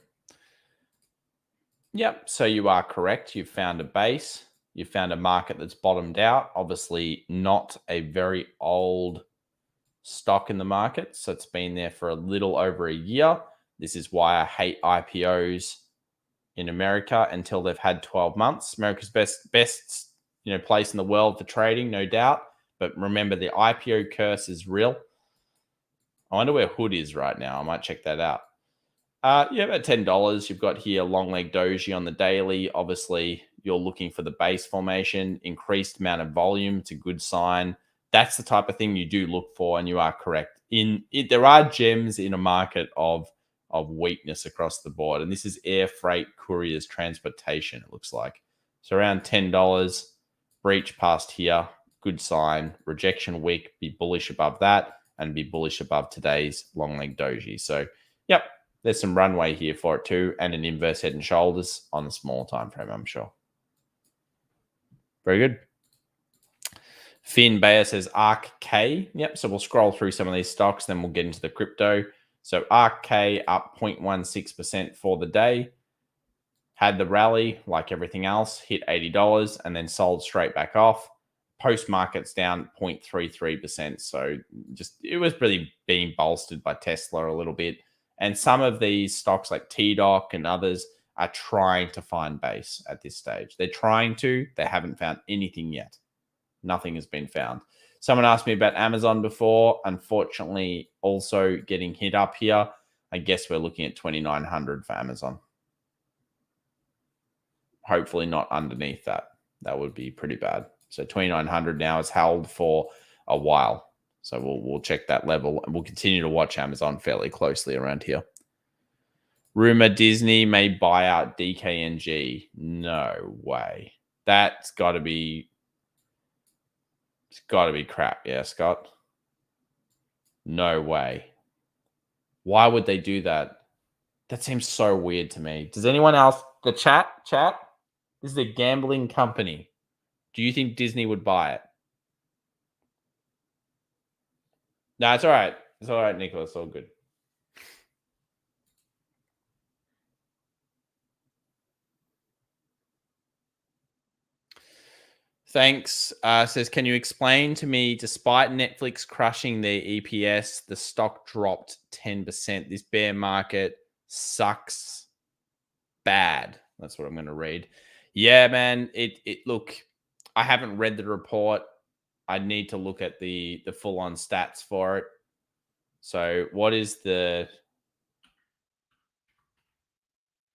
Yep, so you are correct. You've found a base. You've found a market that's bottomed out. Obviously not a very old stock in the market. So it's been there for a little over a year. This is why I hate IPOs in America until they've had 12 months. America's best place in the world for trading, no doubt. But remember, the IPO curse is real. I wonder where Hood is right now. I might check that out. Yeah, about $10. You've got here long leg doji on the daily. Obviously, you're looking for the base formation, increased amount of volume. It's a good sign. That's the type of thing you do look for, and you are correct. There are gems in a market of weakness across the board, and this is air freight, couriers, transportation. It looks like so around $10. Breach past here, good sign. Rejection wick, be bullish above that, and be bullish above today's long leg doji. So, yep. There's some runway here for it too, and an inverse head and shoulders on the small time frame, I'm sure. Very good. Finn Bayer says ARK K. Yep, so we'll scroll through some of these stocks, then we'll get into the crypto. So ARK K up 0.16% for the day. Had the rally like everything else, hit $80 and then sold straight back off. Post markets down 0.33%. So it was really being bolstered by Tesla a little bit. And some of these stocks like TDOC and others are trying to find base at this stage. They're trying to. They haven't found anything yet. Nothing has been found. Someone asked me about Amazon before. Unfortunately, also getting hit up here. I guess we're looking at 2,900 for Amazon. Hopefully not underneath that. That would be pretty bad. So 2,900 now is held for a while. So we'll check that level, and we'll continue to watch Amazon fairly closely around here. Rumor Disney may buy out DKNG. No way. It's got to be crap. Yeah, Scott. No way. Why would they do that? That seems so weird to me. Does anyone else, the chat? This is a gambling company. Do you think Disney would buy it? No, it's all right. It's all right, Nicholas. All good. Thanks. Says, can you explain to me, despite Netflix crushing their EPS, the stock dropped 10%. This bear market sucks bad. That's what I'm going to read. Yeah, man. It look, I haven't read the report. I need to look at the full on stats for it. So what is the,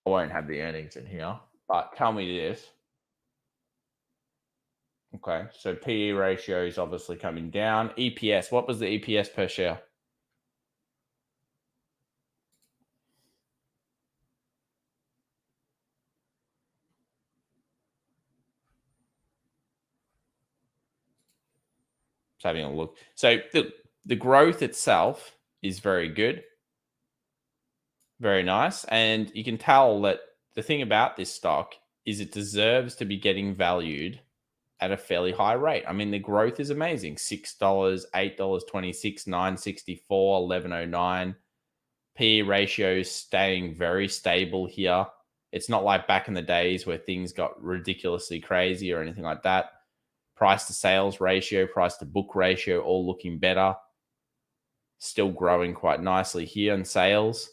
I won't have the earnings in here, but tell me this. Okay, so PE ratio is obviously coming down. EPS, what was the EPS per share? Just having a look. So the growth itself is very good, very nice, and you can tell that the thing about this stock is it deserves to be getting valued at a fairly high rate. I mean, the growth is amazing. $6, $8.26, $9.64, $11.09. PE ratios staying very stable here. It's not like back in the days where things got ridiculously crazy or anything like that. Price to sales ratio, price to book ratio, all looking better. Still growing quite nicely here in sales.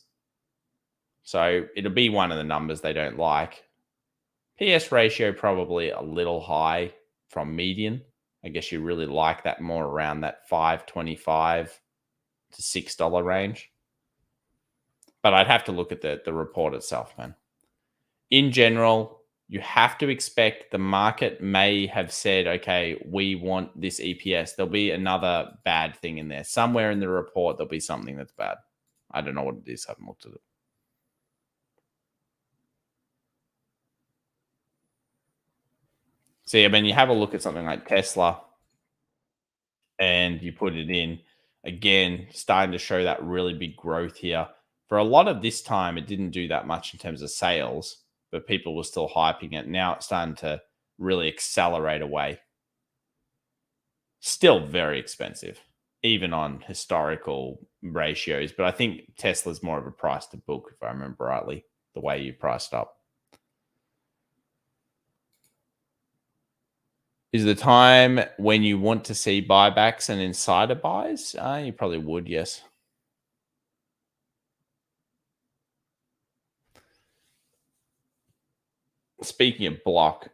So it'll be one of the numbers they don't like. PS ratio probably a little high from median. I guess you really like that more around that $5.25 to $6 range. But I'd have to look at the report itself, man. In general, you have to expect the market may have said, okay, we want this EPS. There'll be another bad thing in there. Somewhere in the report, there'll be something that's bad. I don't know what it is. I haven't looked at it. See, I mean, you have a look at something like Tesla and you put it in, again, starting to show that really big growth here. For a lot of this time, it didn't do that much in terms of sales, but people were still hyping it. Now it's starting to really accelerate away. Still very expensive, even on historical ratios. But I think Tesla's more of a price to book, if I remember rightly, the way you priced up. Is the time when you want to see buybacks and insider buys? You probably would, yes. Speaking of Block,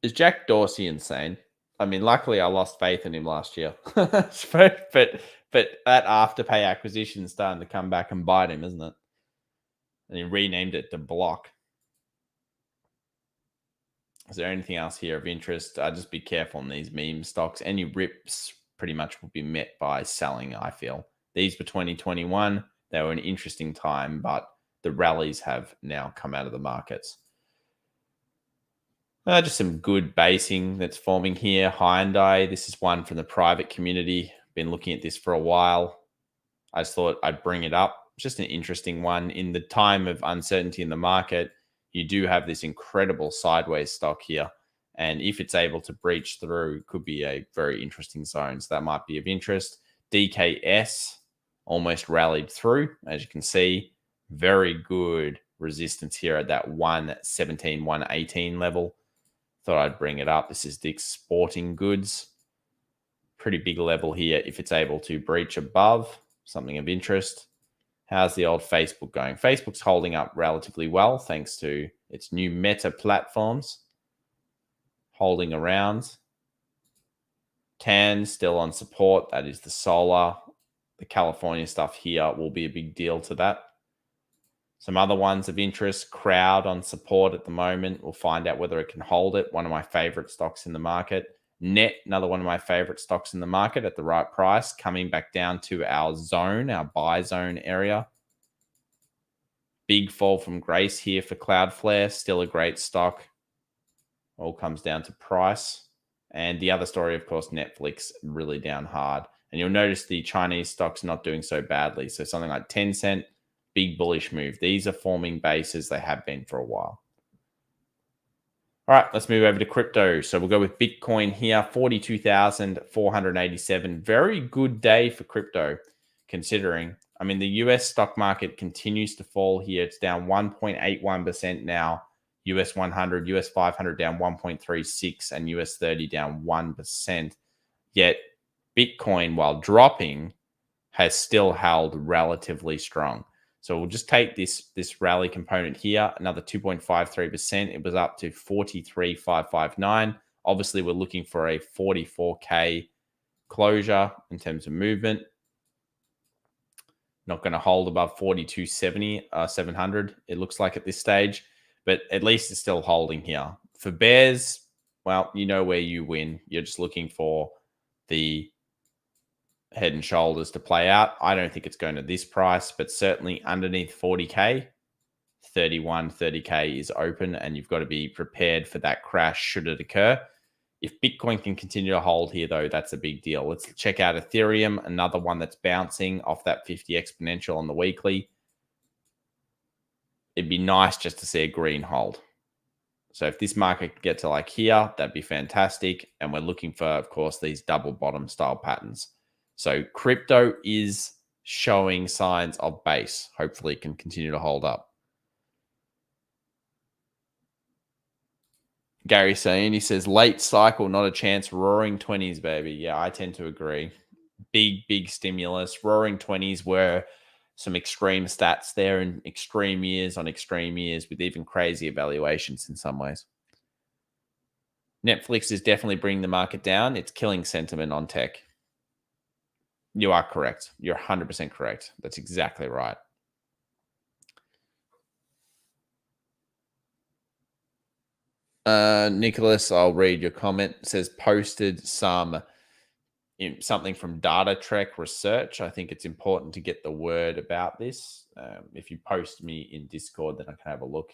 is Jack Dorsey insane? I mean, luckily I lost faith in him last year, but that Afterpay acquisition is starting to come back and bite him, isn't it? And he renamed it to Block. Is there anything else here of interest? Just be careful on these meme stocks. Any rips pretty much will be met by selling, I feel. These for 2021, they were an interesting time, but the rallies have now come out of the markets. Just some good basing that's forming here. Hyundai, this is one from the private community. Been looking at this for a while. I just thought I'd bring it up. It's just an interesting one. In the time of uncertainty in the market, you do have this incredible sideways stock here. And if it's able to breach through, it could be a very interesting zone. So that might be of interest. DKS almost rallied through, as you can see. Very good resistance here at that 117, 118 level. Thought I'd bring it up. This is Dick's Sporting Goods. Pretty big level here if it's able to breach above. Something of interest. How's the old Facebook going? Facebook's holding up relatively well thanks to its new Meta platforms. Holding around. TAN still on support. That is the solar. The California stuff here will be a big deal to that. Some other ones of interest. Crowd on support at the moment. We'll find out whether it can hold it. One of my favorite stocks in the market. Net, another one of my favorite stocks in the market at the right price, coming back down to our zone, our buy zone area. Big fall from grace here for Cloudflare, still a great stock. All comes down to price. And the other story, of course, Netflix really down hard. And you'll notice the Chinese stocks not doing so badly. So something like Tencent, big bullish move. These are forming bases. They have been for a while. All right, let's move over to crypto. So we'll go with Bitcoin here, 42,487. Very good day for crypto, considering. I mean, the US stock market continues to fall here. It's down 1.81% now. US 100, US 500 down 1.36, and US 30 down 1%. Yet Bitcoin, while dropping, has still held relatively strong. So we'll just take this rally component here, another 2.53%. It was up to 43,559. Obviously, we're looking for a 44K closure in terms of movement. Not going to hold above 4270, 700, it looks like at this stage, but at least it's still holding here. For bears, well, you know where you win. You're just looking for the head and shoulders to play out. I don't think it's going to this price, but certainly underneath 40K, 30K is open, and you've got to be prepared for that crash should it occur. If Bitcoin can continue to hold here, though, that's a big deal. Let's check out Ethereum, another one that's bouncing off that 50 exponential on the weekly. It'd be nice just to see a green hold. So if this market could get to like here, that'd be fantastic. And we're looking for, of course, these double bottom style patterns. So crypto is showing signs of base. Hopefully it can continue to hold up. Gary saying, he says, late cycle, not a chance. Roaring 20s, baby. Yeah, I tend to agree. Big stimulus. Roaring 20s were some extreme stats there and extreme years on extreme years with even crazy evaluations in some ways. Netflix is definitely bringing the market down. It's killing sentiment on tech. You are correct. You're 100% correct. That's exactly right. Nicholas, I'll read your comment. It says posted something from Data Trek Research. I think it's important to get the word about this. If you post me in Discord, then I can have a look.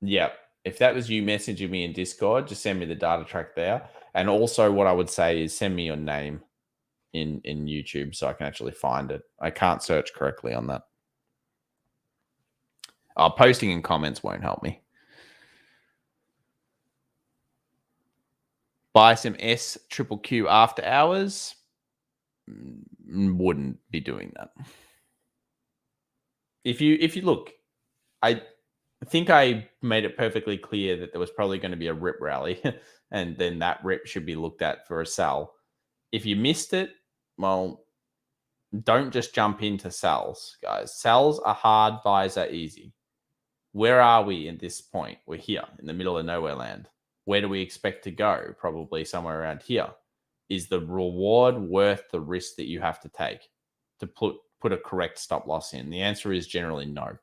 Yeah, if that was you messaging me in Discord, just send me the data track there. And also what I would say is send me your name in YouTube so I can actually find it. I can't search correctly on that. Posting in comments won't help me. Buy some SQQQ after hours. Wouldn't be doing that. If you look, I think I made it perfectly clear that there was probably going to be a rip rally, and then that rip should be looked at for a sell. If you missed it, well, don't just jump into sells, guys. Sells are hard, buys are easy. Where are we at this point? We're here in the middle of nowhere land. Where do we expect to go? Probably somewhere around here. Is the reward worth the risk that you have to take to put a correct stop loss in? The answer is generally no.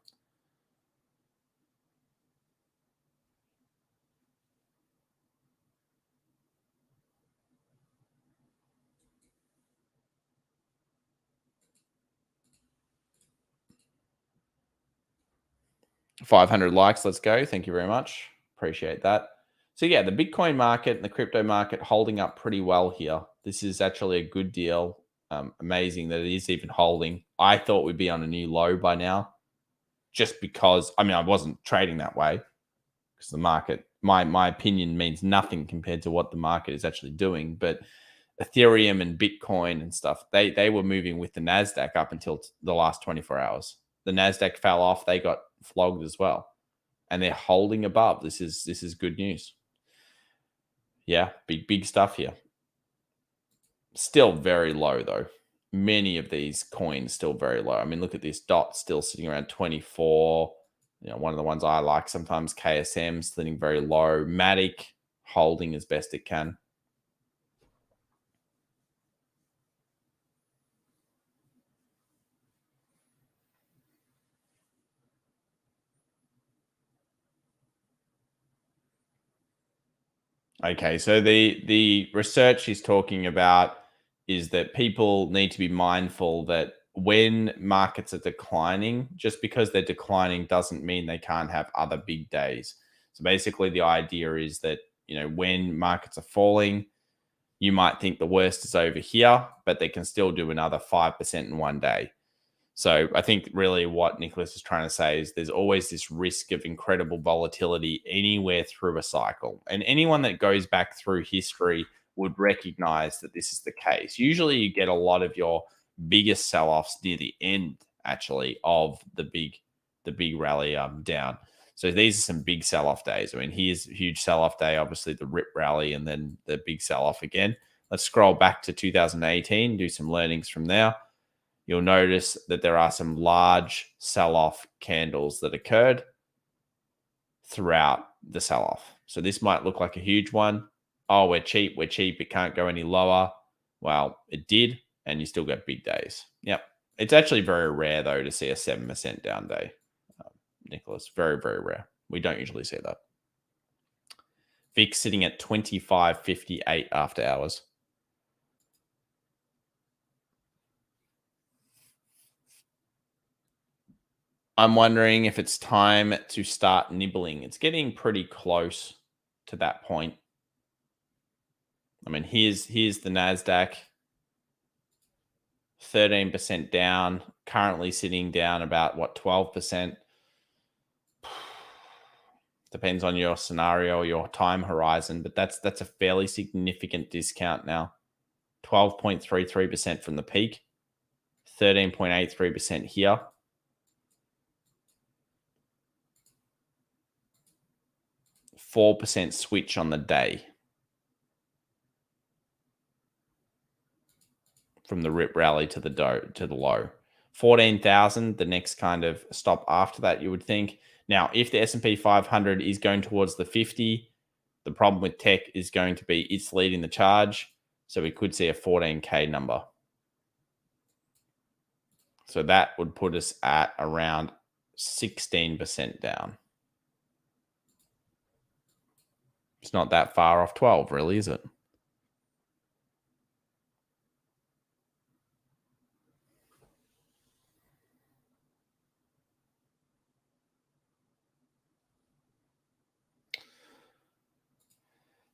$500 likes. Let's go. Thank you very much. Appreciate that. So yeah, the Bitcoin market and the crypto market holding up pretty well here. This is actually a good deal. Amazing that it is even holding. I thought we'd be on a new low by now, just because, I mean, I wasn't trading that way because the market, my opinion means nothing compared to what the market is actually doing. But Ethereum and Bitcoin and stuff, they were moving with the Nasdaq up until the last 24 hours. The Nasdaq fell off. They got flogged as well, and they're holding above. This is good news. Yeah, big stuff here. Still very low though. Many of these coins still very low. I mean, look at this DOT still sitting around 24. You know, one of the ones I like sometimes, KSM sitting very low. Matic holding as best it can. Okay, so the research he's talking about is that people need to be mindful that when markets are declining, just because they're declining doesn't mean they can't have other big days. So basically the idea is that, when markets are falling, you might think the worst is over here, but they can still do another 5% in one day. So I think really what Nicholas is trying to say is there's always this risk of incredible volatility anywhere through a cycle. And anyone that goes back through history would recognize that this is the case. Usually you get a lot of your biggest sell-offs near the end, actually, of the big rally down. So these are some big sell-off days. I mean, here's a huge sell-off day, obviously the rip rally and then the big sell-off again. Let's scroll back to 2018, do some learnings from there. You'll notice that there are some large sell-off candles that occurred throughout the sell-off. So this might look like a huge one. Oh, we're cheap. It can't go any lower. Well, it did, and you still get big days. Yep. It's actually very rare, though, to see a 7% down day, Nicholas. Very, very rare. We don't usually see that. VIX sitting at 25.58 after hours. I'm wondering if it's time to start nibbling. It's getting pretty close to that point. I mean, here's the Nasdaq, 13% down, currently sitting down about, 12%. Depends on your scenario, your time horizon, but that's a fairly significant discount now. 12.33% from the peak, 13.83% here. 4% switch on the day from the rip rally to the low. 14,000, the next kind of stop after that, you would think. Now, if the S&P 500 is going towards the 50, the problem with tech is going to be it's leading the charge. So we could see a 14K number. So that would put us at around 16% down. It's not that far off 12, really, is it?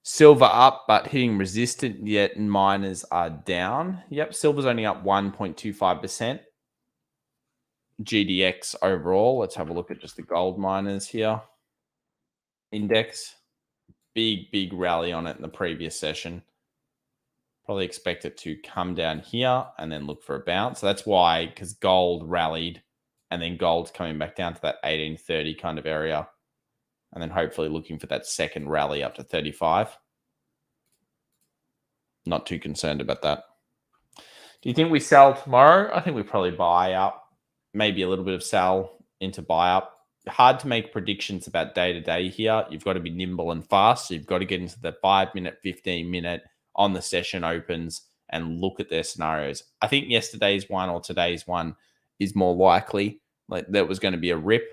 Silver up, but hitting resistant, yet miners are down. Yep, silver's only up 1.25%. GDX overall. Let's have a look at just the gold miners here. Index. Big rally on it in the previous session. Probably expect it to come down here and then look for a bounce. So that's why, because gold rallied and then gold's coming back down to that 1830 kind of area. And then hopefully looking for that second rally up to 35. Not too concerned about that. Do you think we sell tomorrow? I think we probably buy up. Maybe a little bit of sell into buy up. Hard to make predictions about day to day here. You've got to be nimble and fast. So you've got to get into the 5-minute, 15-minute on the session opens and look at their scenarios. I think yesterday's one or today's one is more likely. Like there was going to be a rip,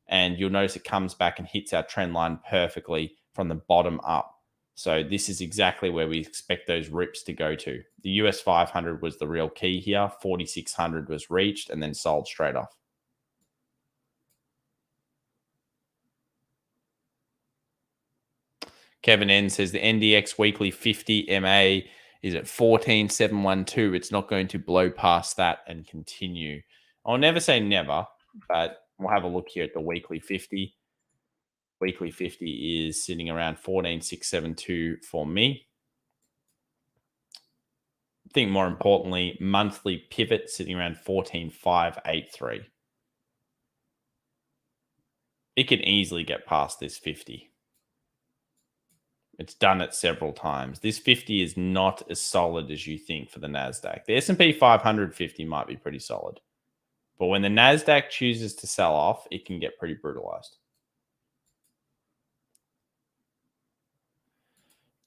and you'll notice it comes back and hits our trend line perfectly from the bottom up. So this is exactly where we expect those rips to go to. The US 500 was the real key here. 4,600 was reached and then sold straight off. Kevin N says the NDX weekly 50 MA is at 14,712. It's not going to blow past that and continue. I'll never say never, but we'll have a look here at the weekly 50. Weekly 50 is sitting around 14,672 for me. I think more importantly, monthly pivot sitting around 14,583. It can easily get past this 50. It's done it several times. This 50 is not as solid as you think for the Nasdaq. The S&P 500 50 might be pretty solid. But when the Nasdaq chooses to sell off, it can get pretty brutalized.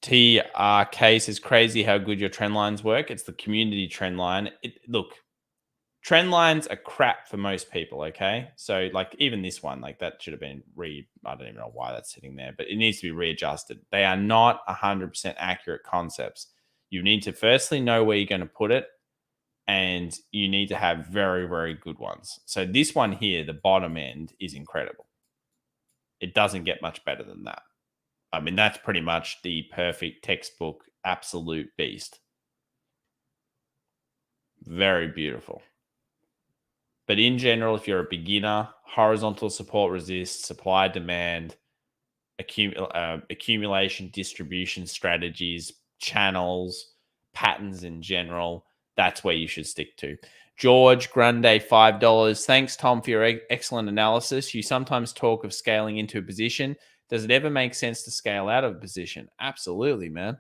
TRK says, crazy how good your trend lines work. It's the community trend line. Look, trend lines are crap for most people, okay? So, like, even this one, like, that should have been I don't even know why that's sitting there, but it needs to be readjusted. They are not 100% accurate concepts. You need to firstly know where you're going to put it, and you need to have very, very good ones. So this one here, the bottom end, is incredible. It doesn't get much better than that. I mean, that's pretty much the perfect textbook, absolute beast. Very beautiful. But in general, if you're a beginner, horizontal support resist, supply demand, accumulation, distribution strategies, channels, patterns in general, that's where you should stick to. George Grande, $5. Thanks, Tom, for your excellent analysis. You sometimes talk of scaling into a position. Does it ever make sense to scale out of a position? Absolutely, man.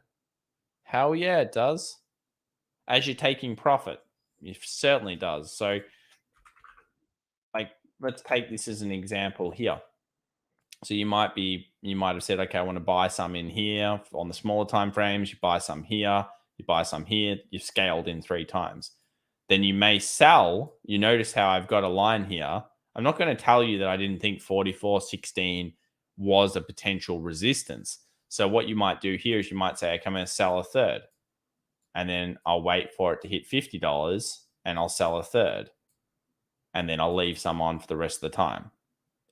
Hell yeah, it does. As you're taking profit, it certainly does. So, like, let's take this as an example here. So you might have said, okay, I want to buy some in here on the smaller time frames. You buy some here, you buy some here. You've scaled in 3 times. Then you may sell. You notice how I've got a line here. I'm not going to tell you that I didn't think 44.16 was a potential resistance. So what you might do here is you might say, okay, I'm going to sell a third, and then I'll wait for it to hit $50, and I'll sell a third, and then I'll leave some on for the rest of the time.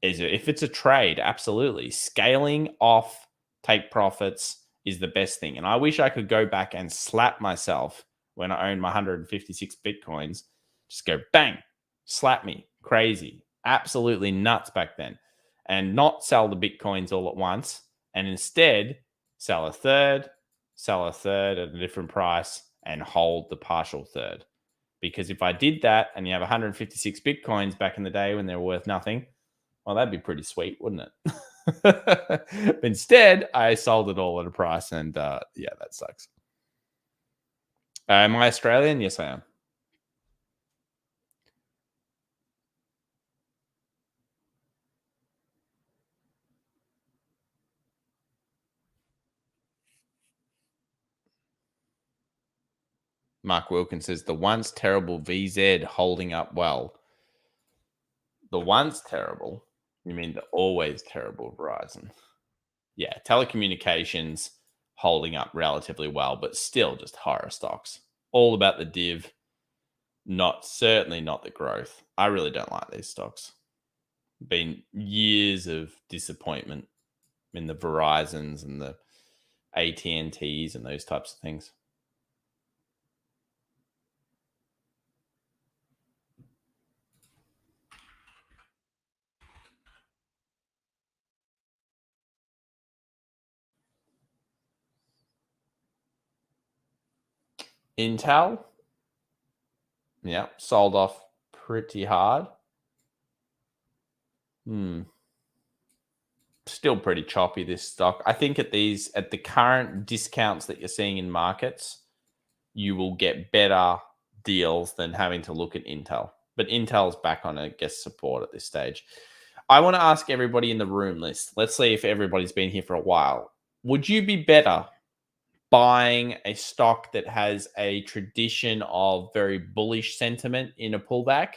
If it's a trade, absolutely. Scaling off, take profits is the best thing. And I wish I could go back and slap myself when I owned my 156 Bitcoins. Just go bang, slap me. Crazy. Absolutely nuts back then. And not sell the Bitcoins all at once. And instead, sell a third at a different price, and hold the partial third. Because if I did that and you have 156 Bitcoins back in the day when they were worth nothing, well, that'd be pretty sweet, wouldn't it? But instead, I sold it all at a price, and yeah, that sucks. Am I Australian? Yes, I am. Mark Wilkins says, the once terrible VZ holding up well. The once terrible? You mean the always terrible Verizon? Yeah, telecommunications holding up relatively well, but still just horror stocks. All about the div, certainly not the growth. I really don't like these stocks. Been years of disappointment in the Verizons and the AT&Ts and those types of things. Intel, yeah, sold off pretty hard. Still pretty choppy, this stock. I think at the current discounts that you're seeing in markets, you will get better deals than having to look at Intel. But Intel's back on a guest support at this stage. I want to ask everybody in the room list. Let's see if everybody's been here for a while. Would you be better buying a stock that has a tradition of very bullish sentiment in a pullback,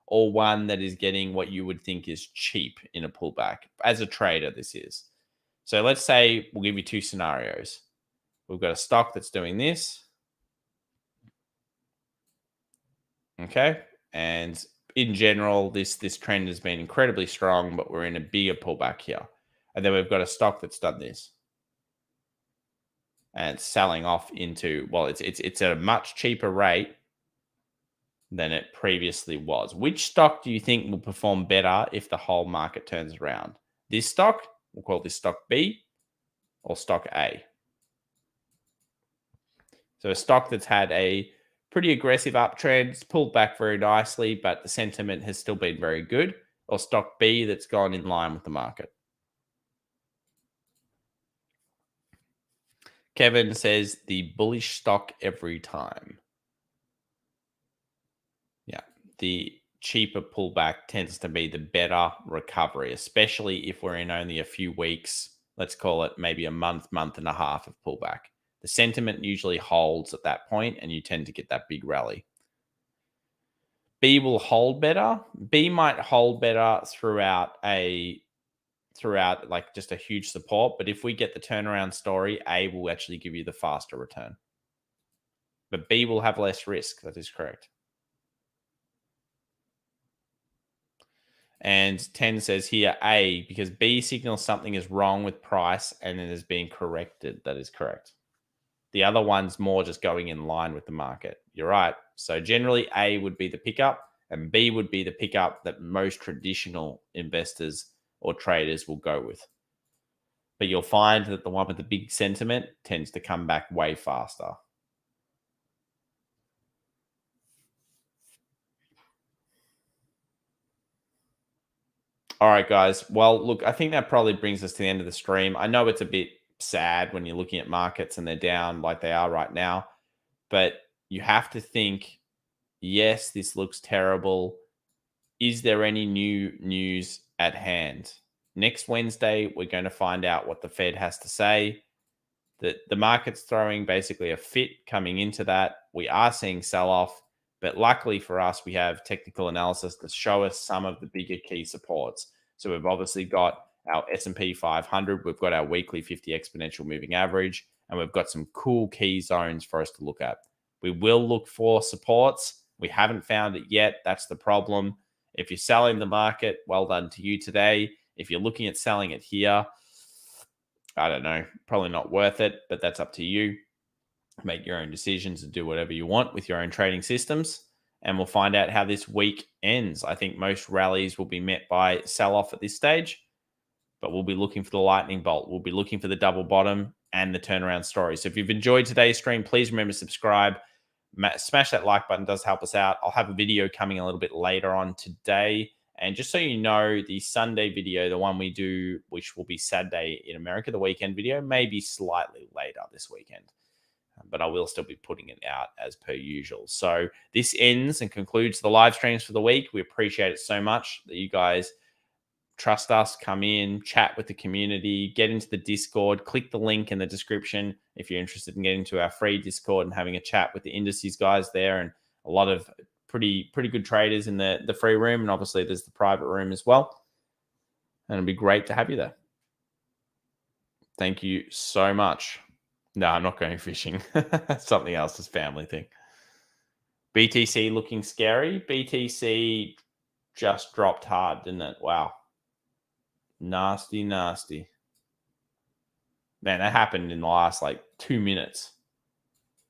or one that is getting what you would think is cheap in a pullback? As a trader, this is. So let's say we'll give you 2 scenarios. We've got a stock that's doing this. Okay. And in general, this trend has been incredibly strong, but we're in a bigger pullback here. And then we've got a stock that's done this, and it's selling off into, well, it's at a much cheaper rate than it previously was. Which stock do you think will perform better if the whole market turns around? This stock, we'll call this stock B, or stock A. So a stock that's had a pretty aggressive uptrend, it's pulled back very nicely, but the sentiment has still been very good, or stock B that's gone in line with the market. Kevin says the bullish stock every time. Yeah, the cheaper pullback tends to be the better recovery, especially if we're in only a few weeks. Let's call it maybe a month and a half of pullback. The sentiment usually holds at that point, and you tend to get that big rally. B will hold better. B might hold better throughout like just a huge support. But if we get the turnaround story, A will actually give you the faster return. But B will have less risk. That is correct. And 10 says here A, because B signals something is wrong with price and it is being corrected. That is correct. The other one's more just going in line with the market. You're right. So generally A would be the pickup and B would be the pickup that most traditional investors or traders will go with. But you'll find that the one with the big sentiment tends to come back way faster. All right, guys. Well, look, I think that probably brings us to the end of the stream. I know it's a bit sad when you're looking at markets and they're down like they are right now, but you have to think, yes, this looks terrible. Is there any new news at hand? Next Wednesday, we're going to find out what the Fed has to say. The market's throwing basically a fit coming into that. We are seeing sell-off, but luckily for us, we have technical analysis to show us some of the bigger key supports. So we've obviously got our S&P 500, we've got our weekly 50 exponential moving average, and we've got some cool key zones for us to look at. We will look for supports. We haven't found it yet. That's the problem. If you're selling the market, well done to you today. If you're looking at selling it here, I don't know, probably not worth it, but that's up to you. Make your own decisions and do whatever you want with your own trading systems. And we'll find out how this week ends. I think most rallies will be met by sell-off at this stage, but we'll be looking for the lightning bolt. We'll be looking for the double bottom and the turnaround story. So if you've enjoyed today's stream, please remember to subscribe. Smash that like button, does help us out. I'll have a video coming a little bit later on today. And just so you know, the Sunday video, the one we do, which will be Saturday in America, the weekend video, may be slightly later this weekend. But I will still be putting it out as per usual. So this ends and concludes the live streams for the week. We appreciate it so much that you guys trust us, come in, chat with the community, get into the Discord, click the link in the description if you're interested in getting to our free Discord and having a chat with the indices guys there, and a lot of pretty good traders in the free room. And obviously there's the private room as well. And it'll be great to have you there. Thank you so much. No, I'm not going fishing. Something else, this family thing. BTC looking scary. BTC just dropped hard, didn't it? Wow. Nasty, nasty. Man, that happened in the last like 2 minutes.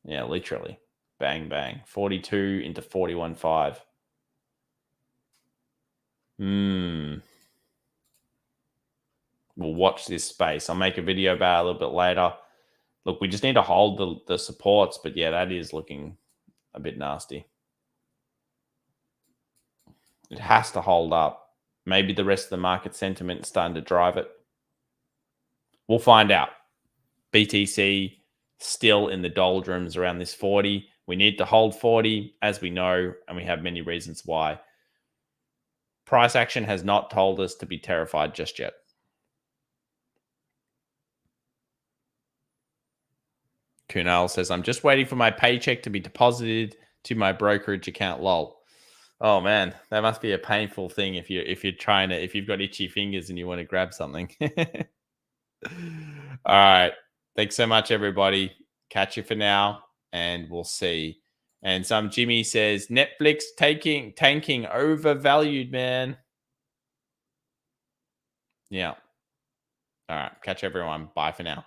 Yeah, literally. Bang, bang. 42 into 41.5. We'll watch this space. I'll make a video about it a little bit later. Look, we just need to hold the supports, but yeah, that is looking a bit nasty. It has to hold up. Maybe the rest of the market sentiment is starting to drive it. We'll find out. BTC still in the doldrums around this 40. We need to hold 40, as we know, and we have many reasons why. Price action has not told us to be terrified just yet. Kunal says, I'm just waiting for my paycheck to be deposited to my brokerage account, lol. Oh man, that must be a painful thing if you've got itchy fingers and you want to grab something. All right. Thanks so much, everybody. Catch you for now, and we'll see. And some Jimmy says, Netflix tanking overvalued, man. Yeah. All right. Catch everyone. Bye for now.